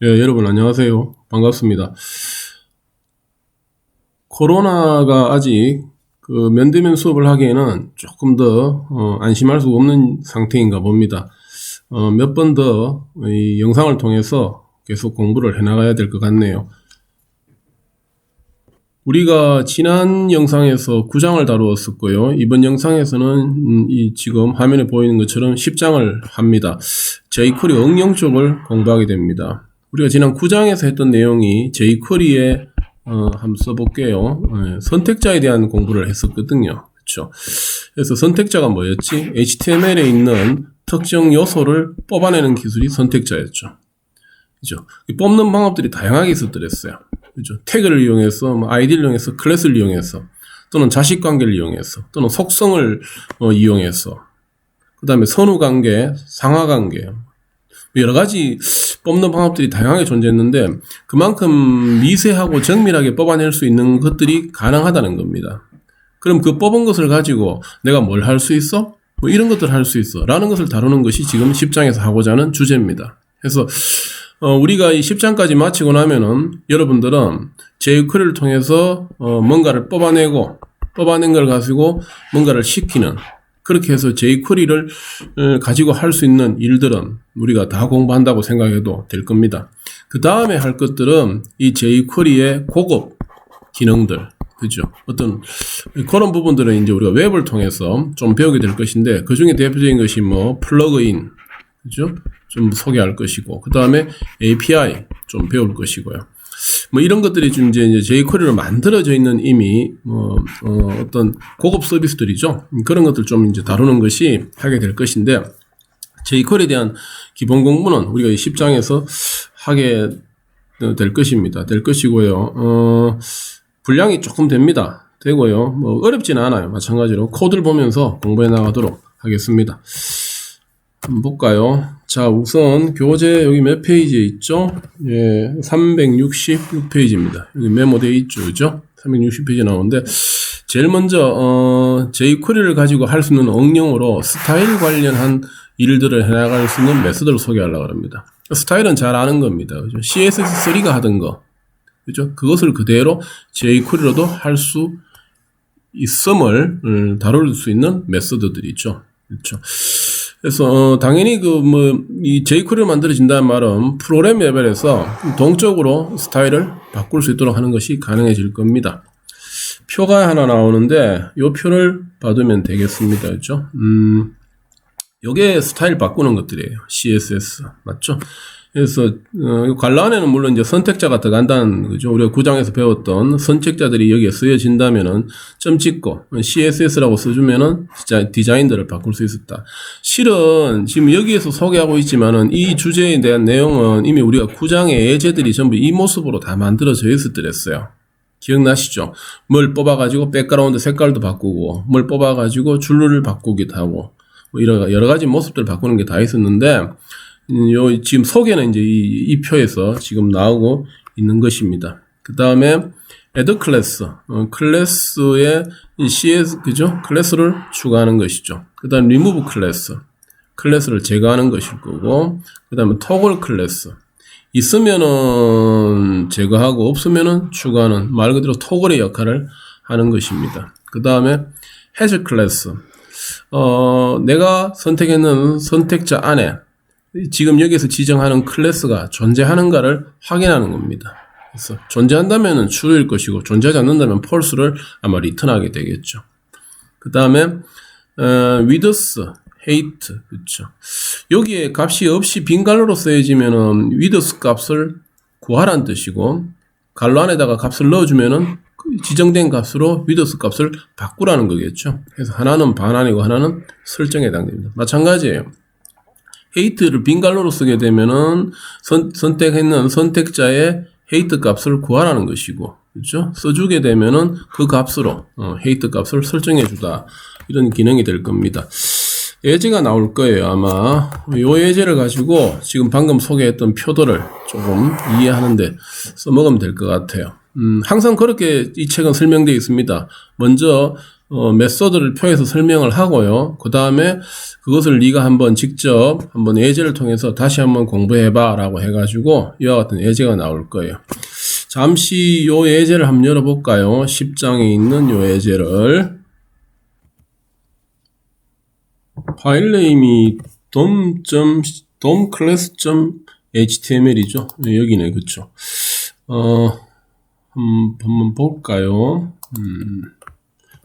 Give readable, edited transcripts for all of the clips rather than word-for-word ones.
여러분 안녕하세요. 반갑습니다. 코로나가 아직 면대면 수업을 하기에는 조금 더 안심할 수 없는 상태인가 봅니다. 몇 번 더 이 영상을 통해서 계속 공부를 해나가야 될 것 같네요. 우리가 지난 영상에서 9장을 다루었었고요. 이번 영상에서는 지금 화면에 보이는 것처럼 10장을 합니다. jQuery 응용 쪽을 공부하게 됩니다. 우리가 지난 9장에서 했던 내용이 jQuery에 한번 써볼게요. 선택자에 대한 공부를 했었거든요. 그렇죠? 그래서 선택자가 뭐였지? HTML에 있는 특정 요소를 뽑아내는 기술이 선택자였죠. 그죠? 뽑는 방법들이 다양하게 있었더랬어요. 그죠? 태그를 이용해서, 아이디를 이용해서, 클래스를 이용해서, 또는 자식관계를 이용해서, 또는 속성을 이용해서, 그 다음에 선후관계, 상하관계, 여러 가지 뽑는 방법들이 다양하게 존재했는데 그만큼 미세하고 정밀하게 뽑아낼 수 있는 것들이 가능하다는 겁니다. 그럼 그 뽑은 것을 가지고 내가 뭘 할 수 있어? 뭐 이런 것들 할 수 있어 라는 것을 다루는 것이 지금 10장에서 하고자 하는 주제입니다. 그래서 우리가 이 10장까지 마치고 나면은 여러분들은 jQuery를 통해서 뭔가를 뽑아낸 걸 가지고 뭔가를 시키는, 그렇게 해서 jQuery를 가지고 할 수 있는 일들은 우리가 다 공부한다고 생각해도 될 겁니다. 그 다음에 할 것들은 이 jQuery의 고급 기능들, 그죠? 어떤 그런 부분들은 이제 우리가 웹을 통해서 좀 배우게 될 것인데, 그 중에 대표적인 것이 뭐 플러그인, 그죠? 좀 소개할 것이고, 그 다음에 API 좀 배울 것이고요. 뭐 이런 것들이 좀 이제 jQuery로 만들어져 있는 이미 어떤 고급 서비스들이죠. 그런 것들 좀 이제 다루는 것이 하게 될 것인데, jQuery에 대한 기본 공부는 우리가 이 10장에서 하게 될 것입니다. 될 것이고요. 분량이 조금 되고요. 뭐 어렵지는 않아요. 마찬가지로 코드를 보면서 공부해 나가도록 하겠습니다. 한번 볼까요? 자, 우선 교재 여기 몇 페이지에 있죠? 예, 366페이지입니다. 여기 메모되어 있죠, 그죠? 360페이지 나오는데, 제일 먼저 jQuery를 가지고 할 수 있는 응용으로 스타일 관련한 일들을 해나갈 수 있는 메소드를 소개하려고 합니다. 스타일은 잘 아는 겁니다, 그죠? CSS3가 하던 거, 그죠? 그것을 그대로 jQuery로도 할 수 있음을 다룰 수 있는 메소드들이죠, 그렇죠? 그래서 당연히 이 jQuery를 만들어진다는 말은 프로그램 레벨에서 동적으로 스타일을 바꿀 수 있도록 하는 것이 가능해질 겁니다. 표가 하나 나오는데 이 표를 받으면 되겠습니다. 그렇죠? 요게 스타일 바꾸는 것들이에요. CSS 맞죠? 그래서 관란에는 물론 이제 선택자가 들어간다는 거죠. 우리가 9장에서 배웠던 선택자들이 여기에 쓰여진다면은 점 찍고 CSS라고 써주면은 진짜 디자인들을 바꿀 수 있었다. 실은 지금 여기에서 소개하고 있지만은 이 주제에 대한 내용은 이미 우리가 9장의 예제들이 전부 이 모습으로 다 만들어져 있었더랬어요. 기억나시죠? 뭘 뽑아가지고 백그라운드 색깔도 바꾸고, 뭘 뽑아가지고 줄을 바꾸기도 하고, 뭐 여러 가지 모습들을 바꾸는 게 다 있었는데, 지금 소개는 이제 이 표에서 지금 나오고 있는 것입니다. 그 다음에 add class, 클래스에 CS, 그죠? 클래스를 추가하는 것이죠. 그 다음 remove class, 클래스를 제거하는 것일 거고, 그 다음에 toggle class, 있으면은 제거하고 없으면은 추가하는 말 그대로 토글의 역할을 하는 것입니다. 그 다음에 hash class, 내가 선택했는 선택자 안에 지금 여기서 지정하는 클래스가 존재하는가를 확인하는 겁니다. 그래서 존재한다면 true일 것이고 존재하지 않는다면 false를 아마 리턴하게 되겠죠. 그 다음에 width, height, 그렇죠. 여기에 값이 없이 빈 갈로로 쓰여지면은 width 값을 구하라는 뜻이고, 갈로 안에다가 값을 넣어주면은 지정된 값으로 width 값을 바꾸라는 거겠죠. 그래서 하나는 반환이고 하나는 설정에 해당됩니다. 마찬가지예요. height를 빈 갈로로 쓰게 되면은 선택했는 선택자의 height 값을 구하라는 것이고, 그렇죠? 써주게 되면은 그 값으로 height 값을 설정해 주다, 이런 기능이 될 겁니다. 예제가 나올 거예요. 아마 이 예제를 가지고 지금 방금 소개했던 표들을 조금 이해하는데 써먹으면 될 것 같아요. 항상 그렇게 이 책은 설명되어 있습니다. 먼저 메소드를 표에서 설명을 하고요. 그 다음에 그것을 네가 한번 직접 한번 예제를 통해서 다시 한번 공부해봐 라고 해가지고 이와 같은 예제가 나올 거예요. 잠시 요 예제를 한번 열어볼까요? 10장에 있는 요 예제를. 파일 네임이 dom.class.html이죠. 여기네, 그쵸? 한번 볼까요?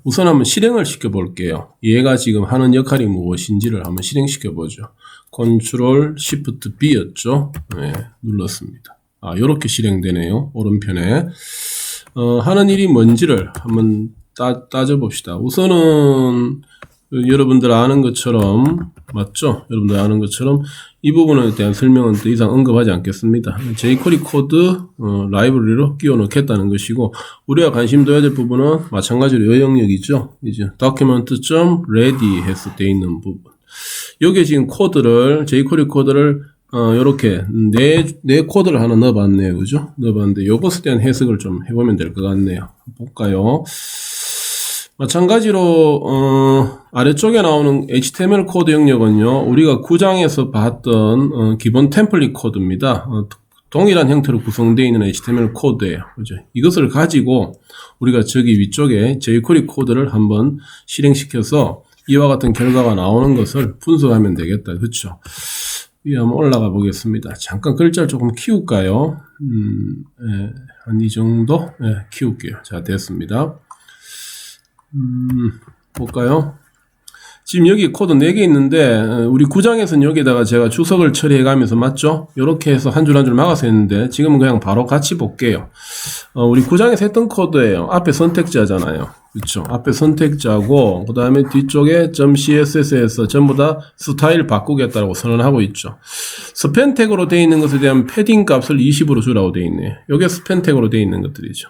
우선 한번 실행을 시켜볼게요. 얘가 지금 하는 역할이 무엇인지를 한번 실행시켜보죠. Ctrl Shift B였죠. 네, 눌렀습니다. 요렇게 실행되네요. 오른편에. 하는 일이 뭔지를 한번 따져봅시다. 우선은, 여러분들 아는 것처럼, 맞죠? 여러분들 아는 것처럼, 이 부분에 대한 설명은 더 이상 언급하지 않겠습니다. jQuery 코드, 라이브러리로 끼워 넣겠다는 것이고, 우리가 관심 둬야 될 부분은 마찬가지로 요 영역이죠. 이제 document.ready 해서 되어 있는 부분. 여기에 지금 코드를, jQuery 코드를 요렇게 네 코드를 하나 넣어봤네요. 그죠? 넣어봤는데 요것에 대한 해석을 좀 해보면 될 것 같네요. 볼까요? 마찬가지로 아래쪽에 나오는 HTML 코드 영역은요, 우리가 9장에서 봤던 기본 템플릿 코드입니다. 동일한 형태로 구성되어 있는 HTML 코드예요. 그죠? 이것을 가지고 우리가 저기 위쪽에 jQuery 코드를 한번 실행시켜서 이와 같은 결과가 나오는 것을 분석하면 되겠다. 그렇죠? 위 한번 올라가 보겠습니다. 잠깐 글자를 조금 키울까요? 한 이 정도? 키울게요. 자, 됐습니다. 볼까요? 지금 여기 코드 4개 있는데, 우리 9장에서는 여기다가 제가 주석을 처리해 가면서, 맞죠? 요렇게 해서 한 줄 한 줄 막아서 했는데, 지금은 그냥 바로 같이 볼게요. 우리 9장에서 했던 코드예요. 앞에 선택자잖아요. 그쵸? 앞에 선택자고, 그 다음에 뒤쪽에 .css에서 전부 다 스타일 바꾸겠다고 선언하고 있죠. 스팬 태그로 되어 있는 것에 대한 패딩 값을 20으로 주라고 되어 있네요. 요게 스팬 태그로 되어 있는 것들이죠.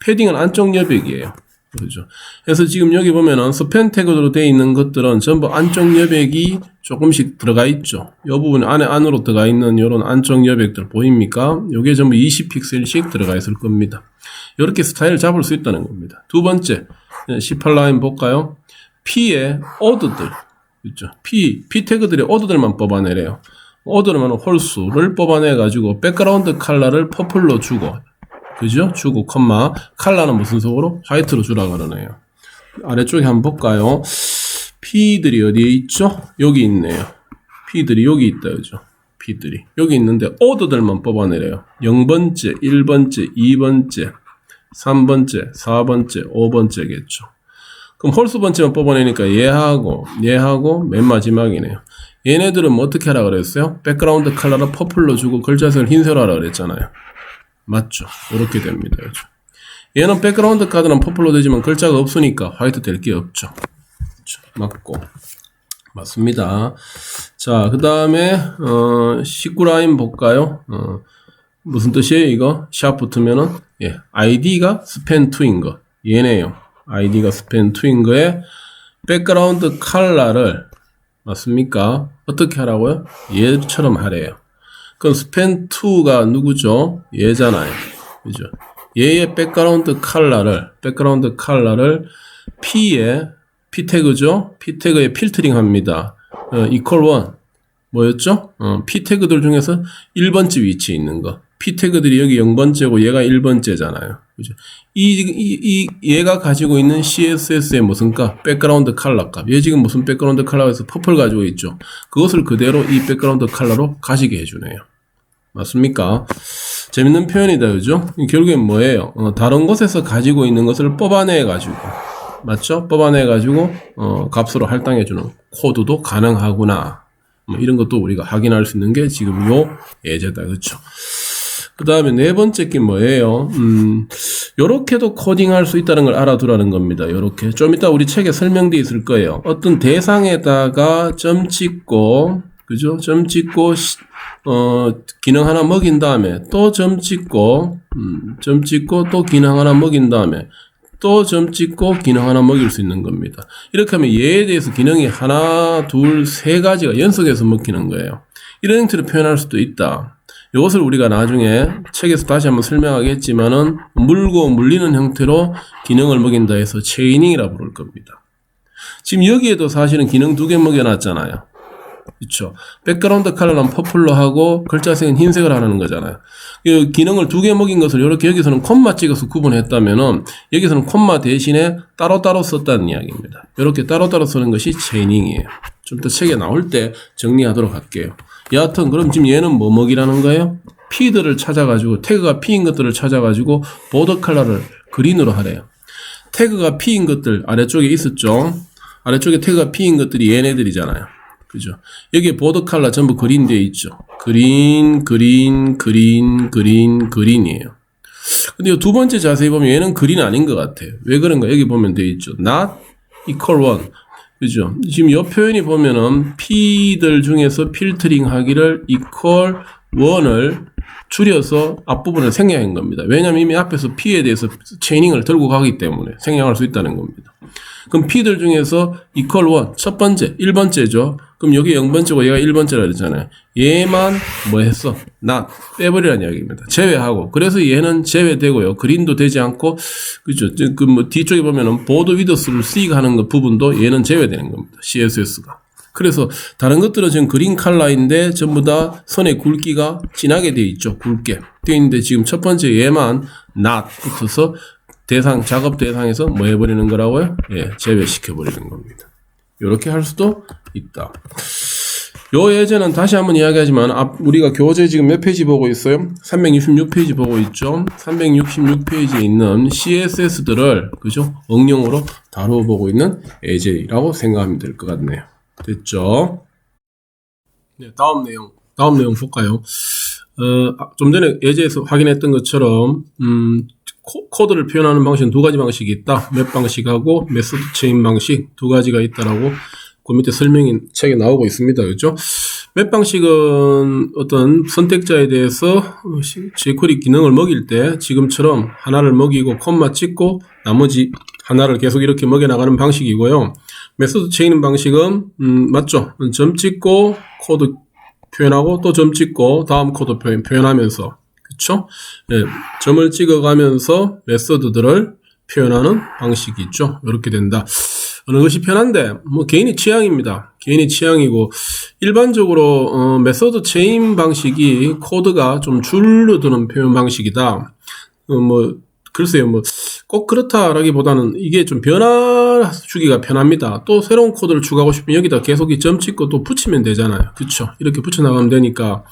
패딩은 안쪽 여백이에요. 그렇죠. 그래서 지금 여기 보면은 스팬 태그로 되어 있는 것들은 전부 안쪽 여백이 조금씩 들어가 있죠. 이 부분 안으로 들어가 있는 이런 안쪽 여백들 보입니까? 요게 전부 20픽셀씩 들어가 있을 겁니다. 이렇게 스타일을 잡을 수 있다는 겁니다. 두 번째, 18라인 볼까요? P의 오드들, 그렇죠. P 태그들의 오드들만 뽑아내래요. 오드는 홀수를 뽑아내가지고 백그라운드 컬러를 퍼플로 주고, 그죠? 주고, 컴마. 컬러는 무슨 색으로? 화이트로 주라 그러네요. 아래쪽에 한번 볼까요? P들이 어디에 있죠? 여기 있네요. P들이 여기 있다, 그죠? P들이. 여기 있는데, 오더들만 뽑아내래요. 0번째, 1번째, 2번째, 3번째, 4번째, 5번째겠죠. 그럼 홀수 번째만 뽑아내니까 얘하고, 맨 마지막이네요. 얘네들은 뭐 어떻게 하라 그랬어요? 백그라운드 컬러를 퍼플로 주고 글자색을 흰색으로 하라 그랬잖아요. 맞죠? 이렇게 됩니다. 그렇죠? 얘는 백그라운드 카드는 퍼플로 되지만 글자가 없으니까 화이트 될 게 없죠. 그렇죠? 맞고. 맞습니다. 자, 그 다음에 19라인 볼까요? 무슨 뜻이에요 이거? 샵 붙으면은 id가 span2인 거. 얘네요. id가 span2인 거에 백그라운드 컬러를 맞습니까? 어떻게 하라고요? 얘처럼 하래요. 그럼 span2가 누구죠? 얘잖아요. 그죠? 얘의 백그라운드 컬러를 P 태그죠? P 태그에 필터링 합니다. equal 1. 뭐였죠? P 태그들 중에서 1번째 위치에 있는 거. P 태그들이 여기 0번째고 얘가 1번째잖아요. 그죠? 얘가 가지고 있는 CSS의 무슨 값? 백그라운드 컬러 값. 얘 지금 무슨 백그라운드 컬러에서 퍼플 가지고 있죠? 그것을 그대로 이 백그라운드 컬러로 가시게 해주네요. 맞습니까? 재밌는 표현이다, 그죠? 결국엔 뭐예요? 다른 곳에서 가지고 있는 것을 뽑아내가지고, 맞죠? 뽑아내가지고, 값으로 할당해주는 코드도 가능하구나. 뭐 이런 것도 우리가 확인할 수 있는 게 지금 요 예제다, 그렇죠? 그 다음에 네 번째 게 뭐예요? 요렇게도 코딩할 수 있다는 걸 알아두라는 겁니다. 요렇게. 좀 이따 우리 책에 설명되어 있을 거예요. 어떤 대상에다가 점 찍고, 그죠? 점 찍고, 기능 하나 먹인 다음에 또 점 찍고, 또 기능 하나 먹인 다음에 또 점 찍고 기능 하나 먹일 수 있는 겁니다. 이렇게 하면 얘에 대해서 기능이 하나, 둘, 세 가지가 연속해서 먹히는 거예요. 이런 형태로 표현할 수도 있다. 이것을 우리가 나중에 책에서 다시 한번 설명하겠지만은 물고 물리는 형태로 기능을 먹인다 해서 체이닝이라 부를 겁니다. 지금 여기에도 사실은 기능 2개 먹여놨잖아요. 그렇죠. 백그라운드 컬러는 퍼플로 하고 글자색은 흰색을 하는 거잖아요. 이 기능을 2개 먹인 것을 이렇게 여기서는 콤마 찍어서 구분했다면은 여기서는 콤마 대신에 따로따로 썼다는 이야기입니다. 이렇게 따로따로 쓰는 것이 체이닝이에요. 좀 더 책에 나올 때 정리하도록 할게요. 여하튼 그럼 지금 얘는 뭐 먹이라는 거예요? 피드를 찾아가지고 태그가 P인 것들을 찾아가지고 보더 컬러를 그린으로 하래요. 태그가 P인 것들 아래쪽에 있었죠. 아래쪽에 태그가 P인 것들이 얘네들이잖아요. 그죠? 여기에 보더 컬러 전부 그린 되어 있죠. 그린이에요. 근데 이 두 번째 자세히 보면 얘는 그린 아닌 것 같아요. 왜 그런가? 여기 보면 되어 있죠. not equal 1. 그죠? 지금 이 표현이 보면은 P들 중에서 필터링 하기를 equal 1을 줄여서 앞부분을 생략한 겁니다. 왜냐하면 이미 앞에서 P에 대해서 체이닝을 들고 가기 때문에 생략할 수 있다는 겁니다. 그럼 P들 중에서 equal 1, 첫 번째, 1번째죠. 그럼 여기 0번째고 얘가 1번째라 그랬잖아요. 얘만 뭐 했어? not, 빼버리라는 이야기입니다. 제외하고. 그래서 얘는 제외되고요. 그린도 되지 않고, 그죠? 그 뭐 뒤쪽에 보면은 보드 위더스를 C 하는 그 부분도 얘는 제외되는 겁니다. CSS가. 그래서 다른 것들은 지금 그린 컬러인데 전부 다 선의 굵기가 진하게 되어 있죠. 굵게 되어 있는데 지금 첫 번째 얘만 not 붙어서 작업 대상에서 뭐 해버리는 거라고요? 예, 제외시켜버리는 겁니다. 이렇게 할 수도 있다. 요 예제는 다시 한번 이야기하지만 우리가 교재 지금 몇 페이지 보고 있어요? 366페이지 보고 있죠? 366페이지에 있는 CSS들을 그죠? 응용으로 다루어 보고 있는 예제라고 생각하면 될 것 같네요. 됐죠? 네, 다음 내용 볼까요? 좀 전에 예제에서 확인했던 것처럼 코드를 표현하는 방식은 2가지 방식이 있다. 맵 방식하고 메소드 체인 방식 2가지가 있다라고 그 밑에 설명이 책에 나오고 있습니다. 그렇죠? 맵 방식은 어떤 선택자에 대해서 jQuery 기능을 먹일 때 지금처럼 하나를 먹이고 콤마 찍고 나머지 하나를 계속 이렇게 먹여 나가는 방식이고요. 메소드 체인 방식은 맞죠? 점 찍고 코드 표현하고 또 점 찍고 다음 코드 표현하면서 그쵸? 네, 점을 찍어가면서 메소드들을 표현하는 방식이 있죠. 이렇게 된다. 어느 것이 편한데 뭐 개인의 취향입니다. 개인의 취향이고 일반적으로 메소드 체인 방식이 코드가 좀 줄어드는 표현 방식이다. 글쎄요, 꼭 그렇다라기보다는 이게 좀 변화 주기가 편합니다. 또 새로운 코드를 추가하고 싶으면 여기다 계속 이 점 찍고 또 붙이면 되잖아요. 그쵸? 이렇게 붙여나가면 되니까,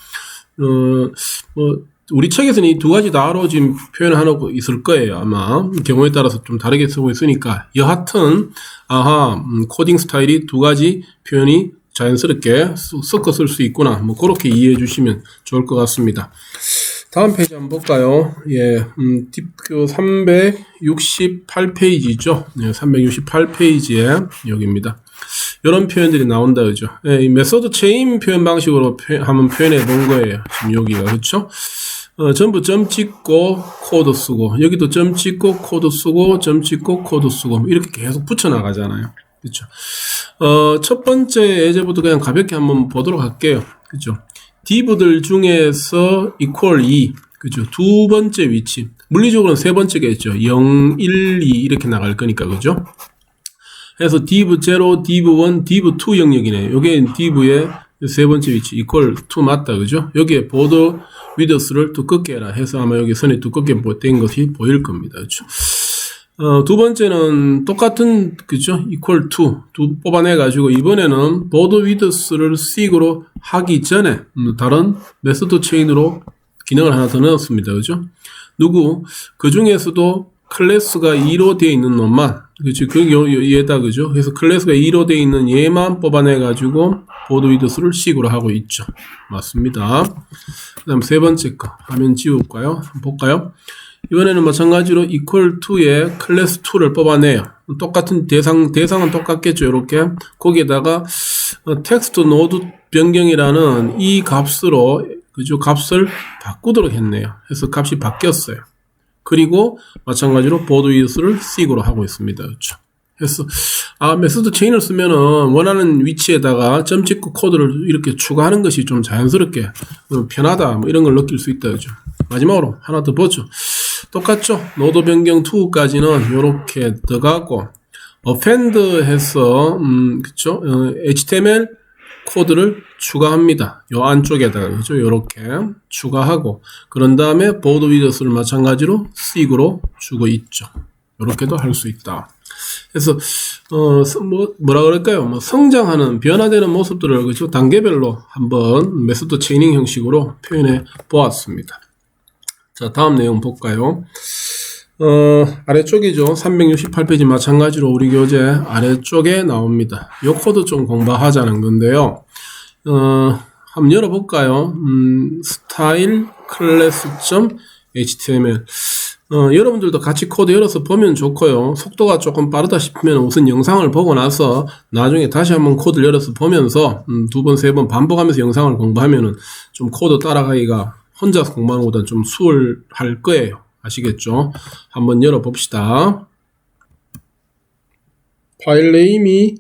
우리 책에서는 이 2가지 다로 지금 표현을 하고 있을 거예요. 아마. 경우에 따라서 좀 다르게 쓰고 있으니까. 여하튼, 코딩 스타일이 2가지 표현이 자연스럽게 섞어 쓸 수 있구나. 그렇게 이해해 주시면 좋을 것 같습니다. 다음 페이지 한번 볼까요? 예, 딥교 368페이지죠. 네, 368페이지에 여기입니다. 이런 표현들이 나온다, 그죠? 예, 이 메소드 체인 표현 방식으로 한번 표현해 본 거예요. 지금 여기가, 그렇죠? 전부 점 찍고 코드 쓰고, 여기도 점 찍고 코드 쓰고, 점 찍고 코드 쓰고, 이렇게 계속 붙여나가잖아요. 그렇죠? 첫 번째 예제부터 그냥 가볍게 한번 보도록 할게요. 그렇죠? div들 중에서 equal 2, 그죠? 2번째 위치. 물리적으로는 3번째겠죠. 0, 1, 2 이렇게 나갈 거니까, 그죠? 그래서 div0, div1, div2 영역이네. 요게 div의 3번째 위치, equal 2 맞다, 그죠? 여기에 border width를 두껍게 해라 해서 아마 여기 선이 두껍게 된 것이 보일 겁니다, 그죠? 두 번째는 똑같은, 그죠? equal to, 뽑아내가지고, 이번에는 border width를 seek으로 하기 전에, 다른 메소드 체인으로 기능을 하나 더 넣었습니다. 그죠? 그 중에서도 클래스가 2로 되어 있는 놈만, 그죠? 얘다, 그죠? 그래서 클래스가 2로 되어 있는 얘만 뽑아내가지고, border width를 seek으로 하고 있죠. 맞습니다. 그 다음 세 번째 거, 화면 지울까요? 한번 볼까요? 이번에는 마찬가지로 equal to에 클래스 2를 뽑아내요. 똑같은 대상은 똑같겠죠. 이렇게 거기에다가 텍스트 노드 변경이라는 이 값으로 그죠? 값을 바꾸도록 했네요. 그래서 값이 바뀌었어요. 그리고 마찬가지로 board width를 seek으로 하고 있습니다. 그렇죠? 해서 메소드 체인을 쓰면은 원하는 위치에다가 점 찍고 코드를 이렇게 추가하는 것이 좀 자연스럽게 편하다 뭐 이런 걸 느낄 수 있다 그죠. 마지막으로 하나 더 보죠. 똑같죠. 노드 변경 투구까지는 이렇게 들어가고 append 해서 그쵸. HTML 코드를 추가합니다. 요 안쪽에다가 그죠. 요렇게 추가하고 그런 다음에 보드 위저스를 마찬가지로 seek으로 주고 있죠. 요렇게도 할 수 있다. 그래서 뭐라 그럴까요? 뭐 성장하는 변화되는 모습들을 그죠 단계별로 한번 메소드 체이닝 형식으로 표현해 보았습니다. 자, 다음 내용 볼까요? 아래쪽이죠. 368페이지 마찬가지로 우리 교재 아래쪽에 나옵니다. 요 코드 좀 공부하자는 건데요. 한번 열어볼까요? style class.html 여러분들도 같이 코드 열어서 보면 좋고요. 속도가 조금 빠르다 싶으면 우선 영상을 보고 나서 나중에 다시 한번 코드를 열어서 보면서 두 번, 세 번 반복하면서 영상을 공부하면은 좀 코드 따라가기가 혼자서 공부하는 것보다는 좀 수월할 거예요. 아시겠죠? 한번 열어봅시다. 파일 네임이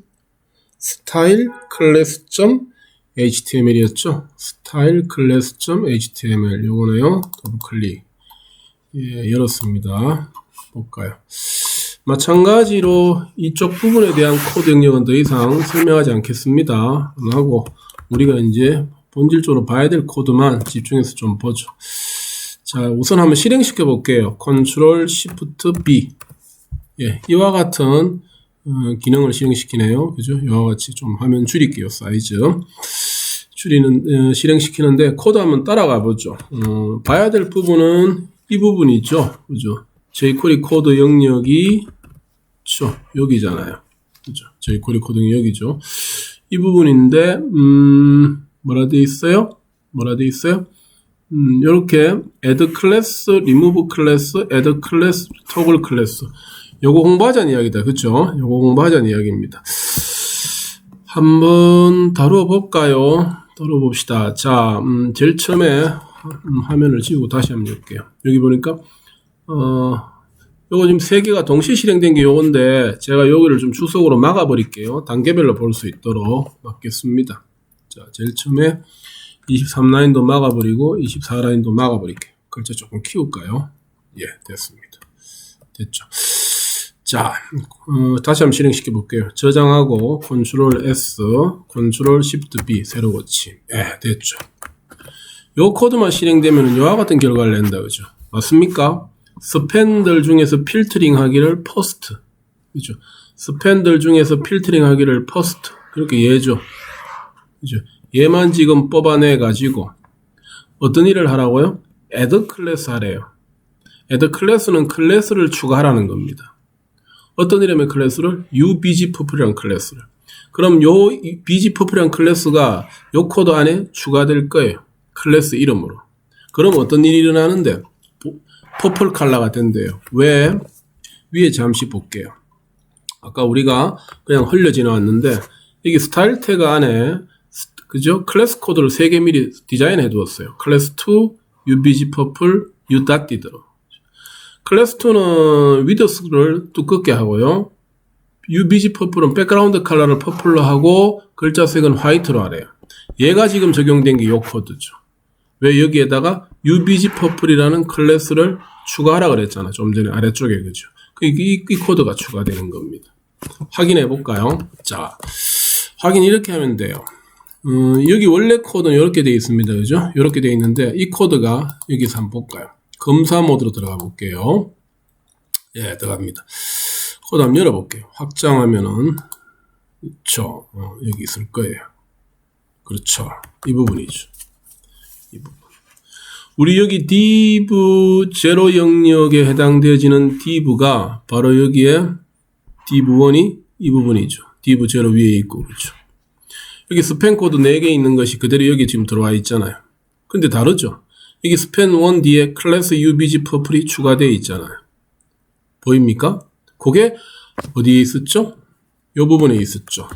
styleclass.html이었죠? styleclass.html 요거네요. 더블 클릭. 예, 열었습니다. 볼까요? 마찬가지로 이쪽 부분에 대한 코드 영역은 더 이상 설명하지 않겠습니다. 하고 우리가 이제 본질적으로 봐야 될 코드만 집중해서 좀 보죠. 자, 우선 한번 실행시켜 볼게요. Ctrl Shift B. 예, 이와 같은 기능을 실행시키네요. 그죠? 이와 같이 좀 화면 줄일게요. 사이즈. 실행시키는데 코드 한번 따라가 보죠. 봐야 될 부분은 이 부분이죠. 그죠? jQuery 코드 영역이 여기잖아요. 그죠? jQuery 코드 영역이 여기죠. 이 부분인데 뭐라 돼 있어요? 요렇게 add class, remove class, add class, toggle class. 요거 공부하자는 이야기다. 그쵸? 요거 공부하자는 이야기입니다. 한번 다뤄볼까요? 다뤄봅시다. 자, 제일 처음에 화면을 지우고 다시 한번 열게요. 여기 보니까 요거 지금 3개가 동시에 실행된 게 요건데 제가 여기를 좀 주석으로 막아버릴게요. 단계별로 볼 수 있도록 막겠습니다. 자, 제일 처음에 23라인도 막아버리고 24라인도 막아버릴게요. 글자 조금 키울까요? 예, 됐습니다. 됐죠. 자, 다시 한번 실행시켜 볼게요. 저장하고 Ctrl S, Ctrl Shift B 세로 고침. 예, 됐죠. 요 코드만 실행되면 요와 같은 결과를 낸다, 그죠? 맞습니까? 스팬들 중에서 필터링 하기를 first. 그죠? 스팬들 중에서 필터링 하기를 first. 그렇게 얘죠. 그죠? 얘만 지금 뽑아내 가지고 어떤 일을 하라고요? add class 하래요. add class는 클래스를 추가하라는 겁니다. 어떤 이름의 클래스를? ubgpurple이라는 클래스를. 그럼 요 bgpurple이라는 클래스가 요 코드 안에 추가될 거예요. 클래스 이름으로. 그럼 어떤 일이 일어나는데? 퍼플 컬러가 된대요. 왜? 위에 잠시 볼게요. 아까 우리가 그냥 흘려 지나왔는데 여기 스타일 태그 안에 그죠? 클래스 코드를 3개 미리 디자인해 두었어요. 클래스 2, UBG purple, U.did로. 클래스 2는 위드스를 두껍게 하고요. UBG purple은 백그라운드 컬러를 퍼플로 하고 글자 색은 화이트로 하래요. 얘가 지금 적용된 게 이 코드죠. 왜 여기에다가 UBG purple이라는 클래스를 추가하라 그랬잖아. 좀 전에 아래쪽에 그죠? 이 코드가 추가되는 겁니다. 확인해 볼까요? 자, 확인 이렇게 하면 돼요. 여기 원래 코드는 이렇게 되어 있습니다. 그죠? 이렇게 되어 있는데 이 코드가 여기서 한번 볼까요? 검사 모드로 들어가 볼게요. 예, 들어갑니다. 코드 한번 열어볼게요. 확장하면은 그렇죠. 여기 있을 거예요. 그렇죠. 이 부분이죠. 이 부분. 우리 여기 div 0 영역에 해당되어지는 div가 바로 여기에 div1이 이 부분이죠. div 0 위에 있고 그렇죠. 여기 스팬 코드 4개 있는 것이 그대로 여기 지금 들어와 있잖아요. 근데 다르죠? 여기 스팬 1 뒤에 클래스 UBG purple이 추가되어 있잖아요. 보입니까? 그게 어디에 있었죠? 이 부분에 있었죠.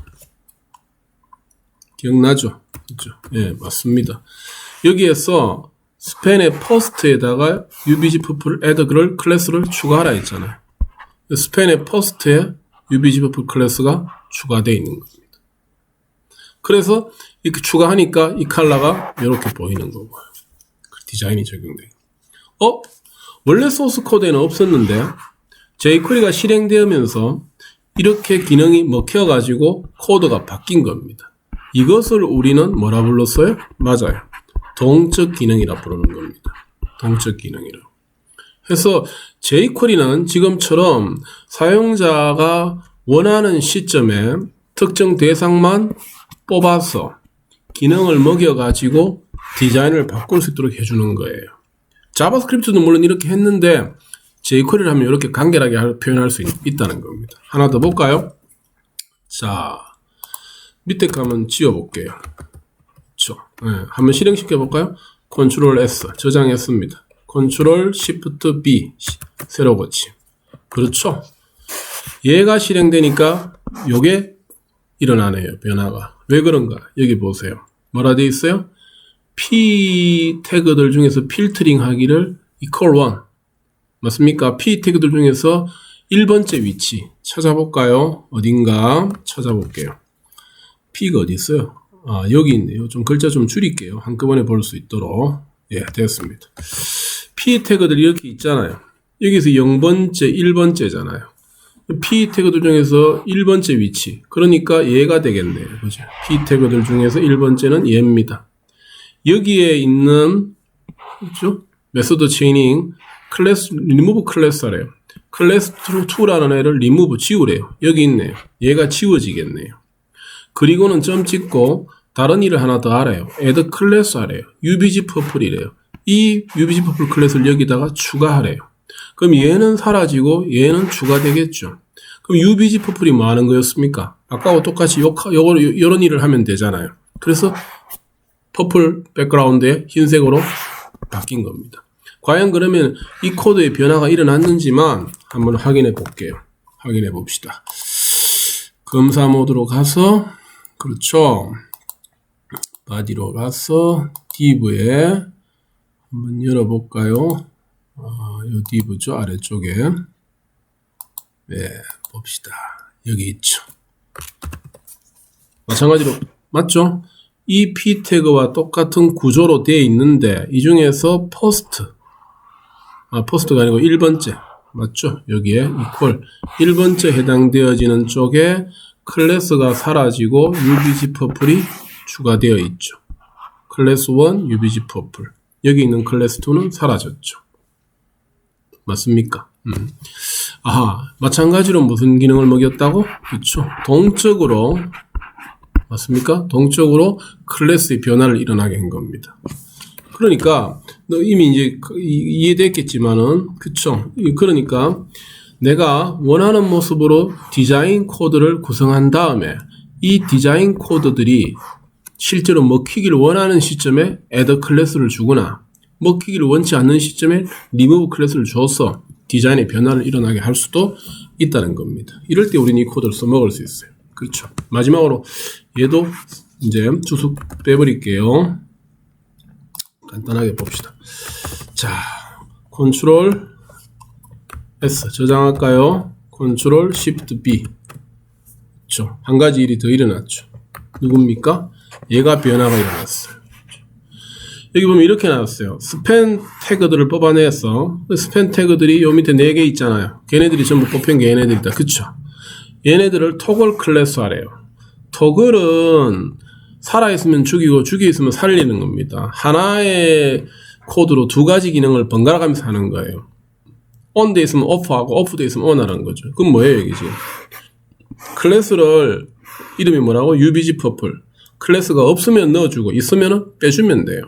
기억나죠? 그렇죠? 예, 맞습니다. 여기에서 스팬의 first에다가 UBG purple add 그럴 클래스를 추가하라 했잖아요. 스팬의 first에 UBG 퍼플 클래스가 추가되어 있는 겁니다. 그래서 이렇게 추가하니까 이 컬러가 이렇게 보이는 거고요. 디자인이 적용돼요. 원래 소스 코드에는 없었는데 jQuery가 실행되면서 이렇게 기능이 먹혀가지고 코드가 바뀐 겁니다. 이것을 우리는 뭐라 불렀어요? 맞아요. 동적 기능이라 부르는 겁니다. 동적 기능이라. 그래서 jQuery는 지금처럼 사용자가 원하는 시점에 특정 대상만 뽑아서 기능을 먹여가지고 디자인을 바꿀 수 있도록 해주는 거예요. 자바스크립트도 물론 이렇게 했는데 jQuery를 하면 이렇게 간결하게 표현할 수 있다는 겁니다. 하나 더 볼까요? 자, 밑에 거 한번 지워볼게요. 그렇죠? 네, 한번 실행시켜 볼까요? Ctrl S 저장했습니다. Ctrl Shift B 새로 고침. 그렇죠? 얘가 실행되니까 요게 일어나네요. 변화가. 왜 그런가? 여기 보세요. 뭐라 되어 있어요? P 태그들 중에서 필터링 하기를 equal 1 맞습니까? P 태그들 중에서 1번째 위치 찾아볼까요? 어딘가 찾아볼게요. P가 어디 있어요? 여기 있네요. 좀 글자 좀 줄일게요. 한꺼번에 볼 수 있도록. 예, 됐습니다. P 태그들이 이렇게 있잖아요. 여기서 0번째, 1번째잖아요. P 태그들 중에서 1번째 위치. 그러니까 얘가 되겠네요. 그죠? P 태그들 중에서 1번째는 얘입니다. 여기에 있는, 그죠? 메소드 체이닝, 클래스, 리무브 클래스래요. 클래스 2라는 애를 리무브 지우래요. 여기 있네요. 얘가 지워지겠네요. 그리고는 점 찍고, 다른 일을 하나 더 알아요. add 클래스 하래요. UBG 퍼플이래요. 이 UBG 퍼플 클래스를 여기다가 추가하래요. 그럼 얘는 사라지고 얘는 추가되겠죠. 그럼 UBG 퍼플이 뭐 하는 거였습니까? 아까와 똑같이 요런 일을 하면 되잖아요. 그래서 퍼플 백그라운드에 흰색으로 바뀐 겁니다. 과연 그러면 이 코드에 변화가 일어났는지만 한번 확인해 볼게요. 확인해 봅시다. 검사 모드로 가서 그렇죠. 바디로 가서 div에 한번 열어볼까요? 요 div죠. 아래쪽에. 네, 봅시다. 여기 있죠. 마찬가지로 맞죠? 이 p 태그와 똑같은 구조로 되어 있는데 이 중에서 퍼스트가 아니고 1번째 맞죠? 여기에 equal 1번째 해당되어지는 쪽에 클래스가 사라지고 UBG 퍼플이 추가되어 있죠. 클래스 1 UBG 퍼플 여기 있는 클래스 2는 사라졌죠. 맞습니까? 마찬가지로 무슨 기능을 먹였다고? 그렇죠. 동적으로 맞습니까? 동적으로 클래스의 변화를 일어나게 한 겁니다. 그러니까 이미 이제 이해됐겠지만은 그쵸? 그러니까 내가 원하는 모습으로 디자인 코드를 구성한 다음에 이 디자인 코드들이 실제로 먹히기를 원하는 시점에 add 클래스를 주거나 먹히기를 원치 않는 시점에 remove 클래스를 줘서 디자인의 변화를 일어나게 할 수도 있다는 겁니다. 이럴 때 우리는 이 코드를 써먹을 수 있어요. 그렇죠. 마지막으로 얘도 이제 주소 빼버릴게요. 간단하게 봅시다. 자, Ctrl S 저장할까요? Ctrl Shift B. 그렇죠. 한 가지 일이 더 일어났죠. 누굽니까? 얘가 변화가 일어났어요. 여기 보면 이렇게 나왔어요. 스팬 태그들을 뽑아내서 스팬 태그들이 요 밑에 4개 있잖아요. 걔네들이 전부 뽑힌 게 얘네들이다. 그쵸? 얘네들을 토글 클래스 하래요. 토글은 살아있으면 죽이고 죽여있으면 살리는 겁니다. 하나의 코드로 두 가지 기능을 번갈아 가면서 하는 거예요. on 돼 있으면 off하고 off 돼 있으면 on 하는 거죠. 그럼 뭐예요 이게 지금? 클래스를 이름이 뭐라고? UBG 퍼플. 클래스가 없으면 넣어주고 있으면 빼주면 돼요.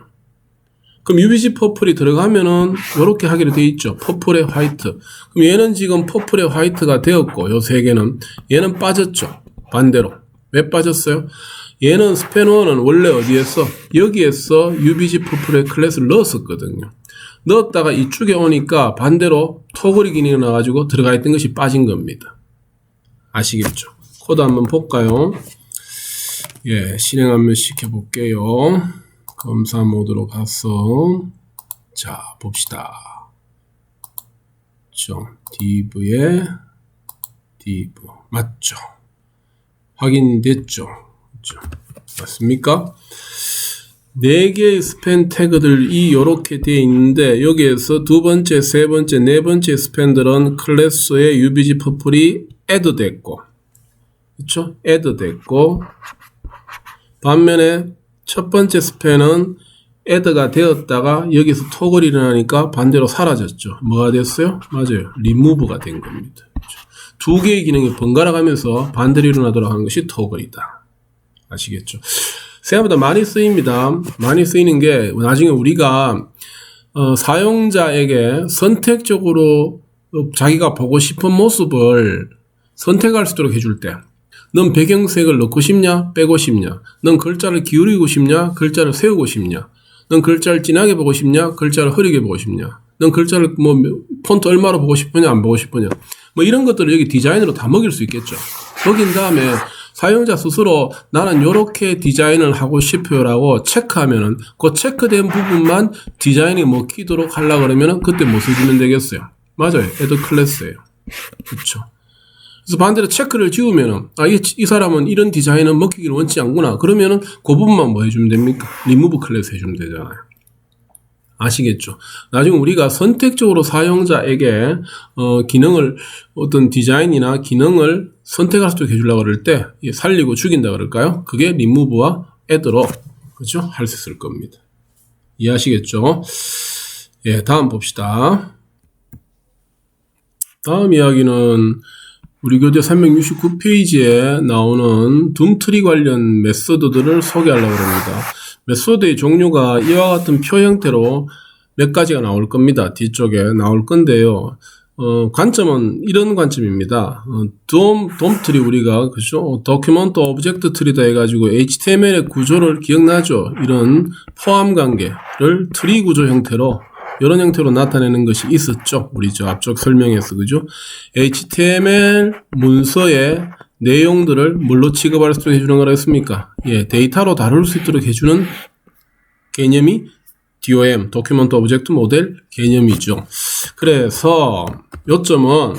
그럼 UBG 퍼플이 들어가면은 이렇게 하기로 되어 있죠. 퍼플의 화이트. 그럼 얘는 지금 퍼플의 화이트가 되었고 요 세 개는 얘는 빠졌죠. 반대로. 왜 빠졌어요? 얘는 스팬1은 원래 어디에서? 여기에서 UBG 퍼플의 클래스를 넣었었거든요. 넣었다가 이쪽에 오니까 반대로 토글이 기능이 나가지고 들어가 있던 것이 빠진 겁니다. 아시겠죠? 코드 한번 볼까요? 예, 실행 한번 시켜볼게요. 검사 모드로 가서 자 봅시다. div에 div. 맞죠? 확인됐죠? 그렇죠? 맞습니까? 4개의 스팬 태그들이 요렇게 되어 있는데 여기에서 두 번째, 세 번째, 네 번째 스팬들은 클래스에 UBG 퍼플이 add 됐고, 그렇죠? add 됐고, 반면에 첫 번째 스팬은 add가 되었다가 여기서 토글이 일어나니까 반대로 사라졌죠. 뭐가 됐어요? 맞아요. remove가 된 겁니다. 그렇죠? 두 개의 기능이 번갈아 가면서 반대로 일어나도록 하는 것이 토글이다. 아시겠죠? 생각보다 많이 쓰입니다. 많이 쓰이는 게 나중에 우리가 사용자에게 선택적으로 자기가 보고 싶은 모습을 선택할 수 있도록 해줄 때, 넌 배경색을 넣고 싶냐 빼고 싶냐, 넌 글자를 기울이고 싶냐 글자를 세우고 싶냐, 넌 글자를 진하게 보고 싶냐 글자를 흐리게 보고 싶냐, 넌 글자를 뭐 폰트 얼마로 보고 싶으냐 안 보고 싶으냐, 뭐 이런 것들을 여기 디자인으로 다 먹일 수 있겠죠. 먹인 다음에 사용자 스스로 나는 이렇게 디자인을 하고 싶어요라고 체크하면은 그 체크된 부분만 디자인이 먹히도록 하려고 그러면은 그때 뭐 써주면 되겠어요? 맞아요. add 클래스예요. 그렇죠. 그래서 반대로 체크를 지우면은 이 사람은 이런 디자인은 먹히기를 원치 않구나. 그러면은 그 부분만 뭐 해주면 됩니까? remove 클래스 해주면 되잖아요. 아시겠죠? 나중에 우리가 선택적으로 사용자에게 기능을 어떤 디자인이나 기능을 선택할 수 있게 해주려고 그럴 때 살리고 죽인다 그럴까요? 그게 remove와 add로 그렇죠? 할 수 있을 겁니다. 이해하시겠죠? 예, 다음 봅시다. 다음 이야기는 우리 교재 369페이지에 나오는 둠트리 관련 메소드들을 소개하려고 합니다. 메소드의 종류가 이와 같은 표 형태로 몇 가지가 나올 겁니다. 뒤쪽에 나올 건데요. 관점은 이런 관점입니다. 돔트리 우리가 그죠? 도큐먼트 오브젝트 트리다 해가지고 HTML의 구조를 기억나죠? 이런 포함 관계를 트리 구조 형태로 이런 형태로 나타내는 것이 있었죠. 우리 저 앞쪽 설명에서 그죠? HTML 문서의 내용들을 뭘로 취급할 수 있도록 해주는 거라 했습니까? 예, 데이터로 다룰 수 있도록 해주는 개념이 DOM, 도큐먼트 오브젝트 모델 개념이죠. 그래서 요점은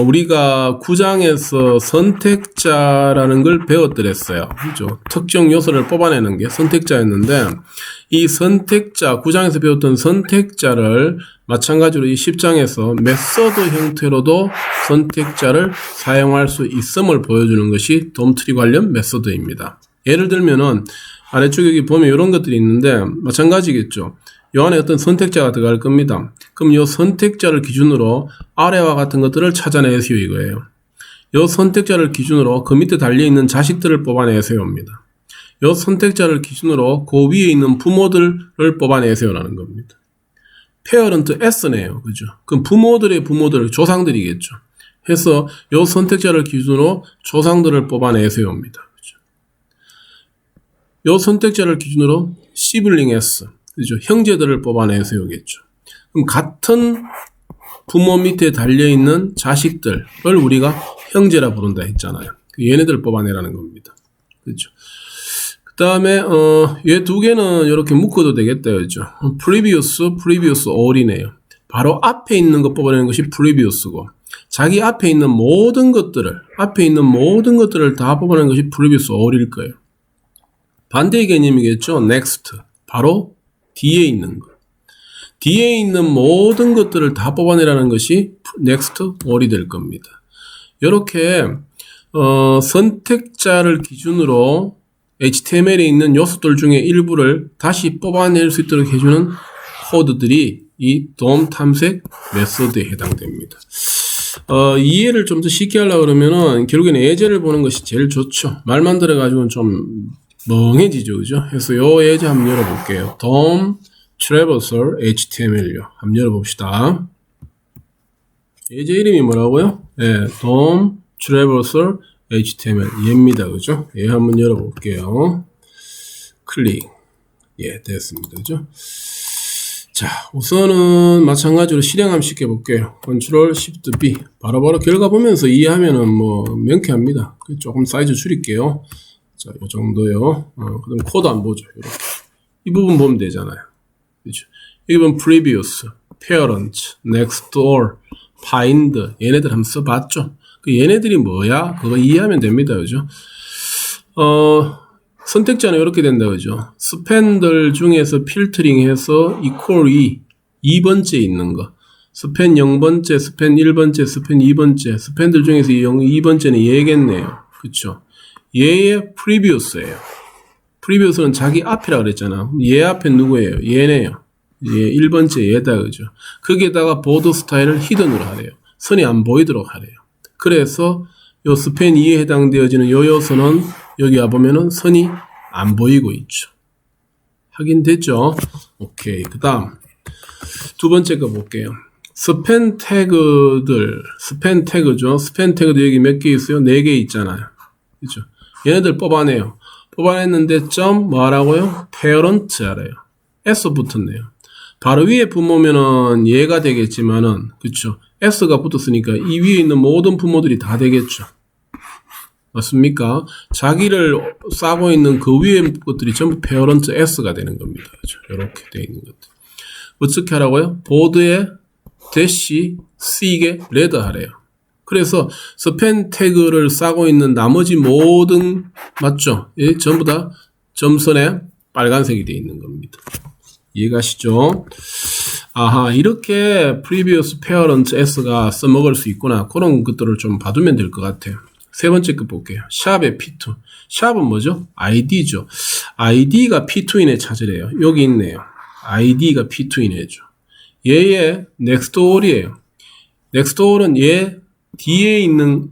우리가 9장에서 선택자라는 걸 배웠더랬어요. 그죠? 특정 요소를 뽑아내는 게 선택자였는데 이 선택자, 9장에서 배웠던 선택자를 마찬가지로 이 10장에서 메소드 형태로도 선택자를 사용할 수 있음을 보여주는 것이 돔트리 관련 메소드입니다. 예를 들면은 아래쪽에 여기 보면 이런 것들이 있는데 마찬가지겠죠. 이 안에 어떤 선택자가 들어갈 겁니다. 그럼 이 선택자를 기준으로 아래와 같은 것들을 찾아내세요 이거예요. 이 선택자를 기준으로 그 밑에 달려있는 자식들을 뽑아내세요입니다. 이 선택자를 기준으로 그 위에 있는 부모들을 뽑아내세요라는 겁니다. 페어런트 S네요. 그죠? 그럼 부모들의 부모들, 조상들이겠죠. 해서 이 선택자를 기준으로 조상들을 뽑아내세요입니다. 그죠? 이 선택자를 기준으로 시블링 S, 그죠? 형제들을 뽑아내세요겠죠. 그럼 같은 부모 밑에 달려있는 자식들을 우리가 형제라 부른다 했잖아요. 얘네들을 뽑아내라는 겁니다. 그죠? 그 다음에, 얘 두 개는 이렇게 묶어도 되겠다, 그죠? previous all이네요. 바로 앞에 있는 것 뽑아내는 것이 previous고, 자기 앞에 있는 모든 것들을 다 뽑아내는 것이 previous all일 거예요. 반대의 개념이겠죠? next. 바로 뒤에 있는 것. 뒤에 있는 모든 것들을 다 뽑아내라는 것이 next all이 될 겁니다. 이렇게, 선택자를 기준으로 HTML에 있는 요소들 중에 일부를 다시 뽑아낼 수 있도록 해주는 코드들이 이 DOM 탐색 메소드에 해당됩니다. 이해를 좀 더 쉽게 하려고 그러면은 결국에는 예제를 보는 것이 제일 좋죠. 말만 들어가지고는 좀 멍해지죠, 그죠? 그래서 요 예제 한번 열어볼게요. DOM Traversal HTML요. 한번 열어봅시다. 예제 이름이 뭐라고요? 네, DOM Traversal HTML 얘입니다, 그죠? 얘 한번 열어볼게요. 클릭. 예, 됐습니다, 그죠? 자, 우선은 마찬가지로 실행 한번 시켜볼게요. Ctrl Shift B. 바로바로 결과 보면서 이해하면은 뭐 명쾌합니다. 조금 사이즈 줄일게요. 자, 이 정도요. 그다음 코드 한번 보죠. 이렇게. 이 부분 보면 되잖아요. 그죠? 여기 보면 previous, parent, next door, find 얘네들 한번 써봤죠. 얘네들이 뭐야? 그거 이해하면 됩니다. 그죠? 선택자는 이렇게 된다. 그죠? 스팬들 중에서 필터링해서 equal 2번째 있는 거. 스팬 0번째, 스팬 1번째, 스팬 2번째. 스팬들 중에서 2번째는 얘겠네요. 그쵸? 얘의 previous예요. previous는 자기 앞이라 그랬잖아. 얘 앞에 누구예요? 얘네요. 얘 1번째 얘다. 그죠? 거기에다가 보드 스타일을 히든으로 하래요. 선이 안 보이도록 하래요. 그래서 요 스팬 2에 해당되어지는 요 요소는 여기 와보면은 선이 안 보이고 있죠. 확인됐죠? 오케이. 그 다음 두 번째 거 볼게요. 스팬 태그들, 스팬 태그죠. 스팬 태그도 여기 몇 개 있어요? 4개 있잖아요. 그죠? 얘네들 뽑아내요. 뽑아냈는데 점 뭐하라고요? parent 하래요. S 붙었네요. 바로 위에 부모면은 얘가 되겠지만은, 그쵸? S가 붙었으니까 이 위에 있는 모든 부모들이 다 되겠죠. 맞습니까? 자기를 싸고 있는 그 위에 것들이 전부 parent S가 되는 겁니다. 그죠? 이렇게 되어 있는 것들. 어떻게 하라고요? 보드에 대시 C게 레드 하래요. 그래서 스팬 태그를 싸고 있는 나머지 모든, 맞죠? 예, 전부 다 점선에 빨간색이 되어 있는 겁니다. 이해가시죠? 아하, 이렇게 previous parent S가 써먹을 수 있구나. 그런 것들을 좀 봐두면 될 것 같아요. 세 번째 거 볼게요. 샵의 P2. 샵은 뭐죠? ID죠. ID가 P2인의 찾으래요. 여기 있네요. ID가 P2인애죠. 얘의 next all이에요. next all은 얘 뒤에 있는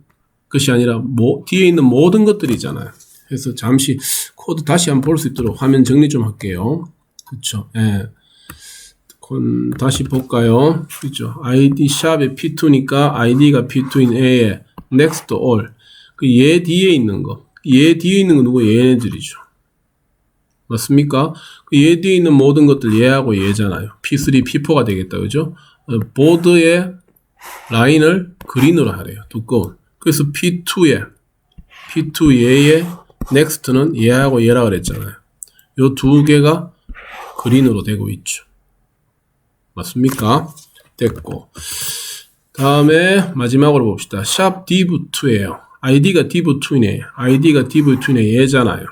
것이 아니라 뒤에 있는 모든 것들이잖아요. 그래서 잠시 코드 다시 한번 볼 수 있도록 화면 정리 좀 할게요. 그쵸? 예. 다시 볼까요? 그죠? ID 샵의 P2니까 ID가 P2인 A에 next all. 얘 뒤에 있는 거. 얘 뒤에 있는 거 누구? 얘네들이죠. 맞습니까? 얘 뒤에 있는 모든 것들 얘하고 얘잖아요. P3, P4가 되겠다. 그죠? 보드의 라인을 그린으로 하래요. 두꺼운. 그래서 P2 얘의 next는 얘하고 얘라 그랬잖아요. 요 두 개가 그린으로 되고 있죠. 맞습니까? 됐고. 다음에 마지막으로 봅시다. 샵 div2예요. id가 div2이네. id가 div2이네. 얘잖아요.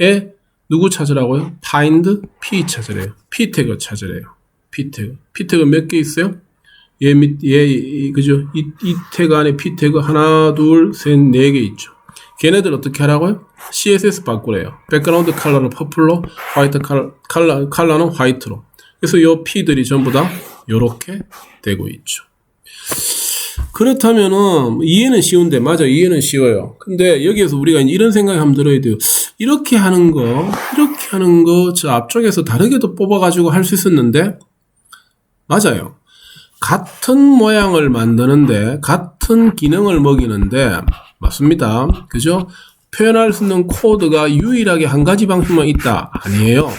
얘 누구 찾으라고요? find p 찾으래요. p 태그 찾으래요. p 태그 몇 개 있어요? 그죠? 이 태그 안에 p 태그 하나, 둘, 셋, 4개 있죠. 걔네들 어떻게 하라고요? CSS 바꾸래요. 백그라운드 컬러는 퍼플로, 화이트 컬러는 화이트로. 그래서 요 P들이 전부 다 요렇게 되고 있죠. 그렇다면은 이해는 쉬운데, 맞아, 이해는 쉬워요. 근데 여기에서 우리가 이런 생각이 한번 들어야 돼요. 이렇게 하는 거 저 앞쪽에서 다르게도 뽑아가지고 할 수 있었는데, 맞아요. 같은 모양을 만드는데, 같은 기능을 먹이는데, 맞습니다. 그죠? 표현할 수 있는 코드가 유일하게 한 가지 방식만 있다. 아니에요.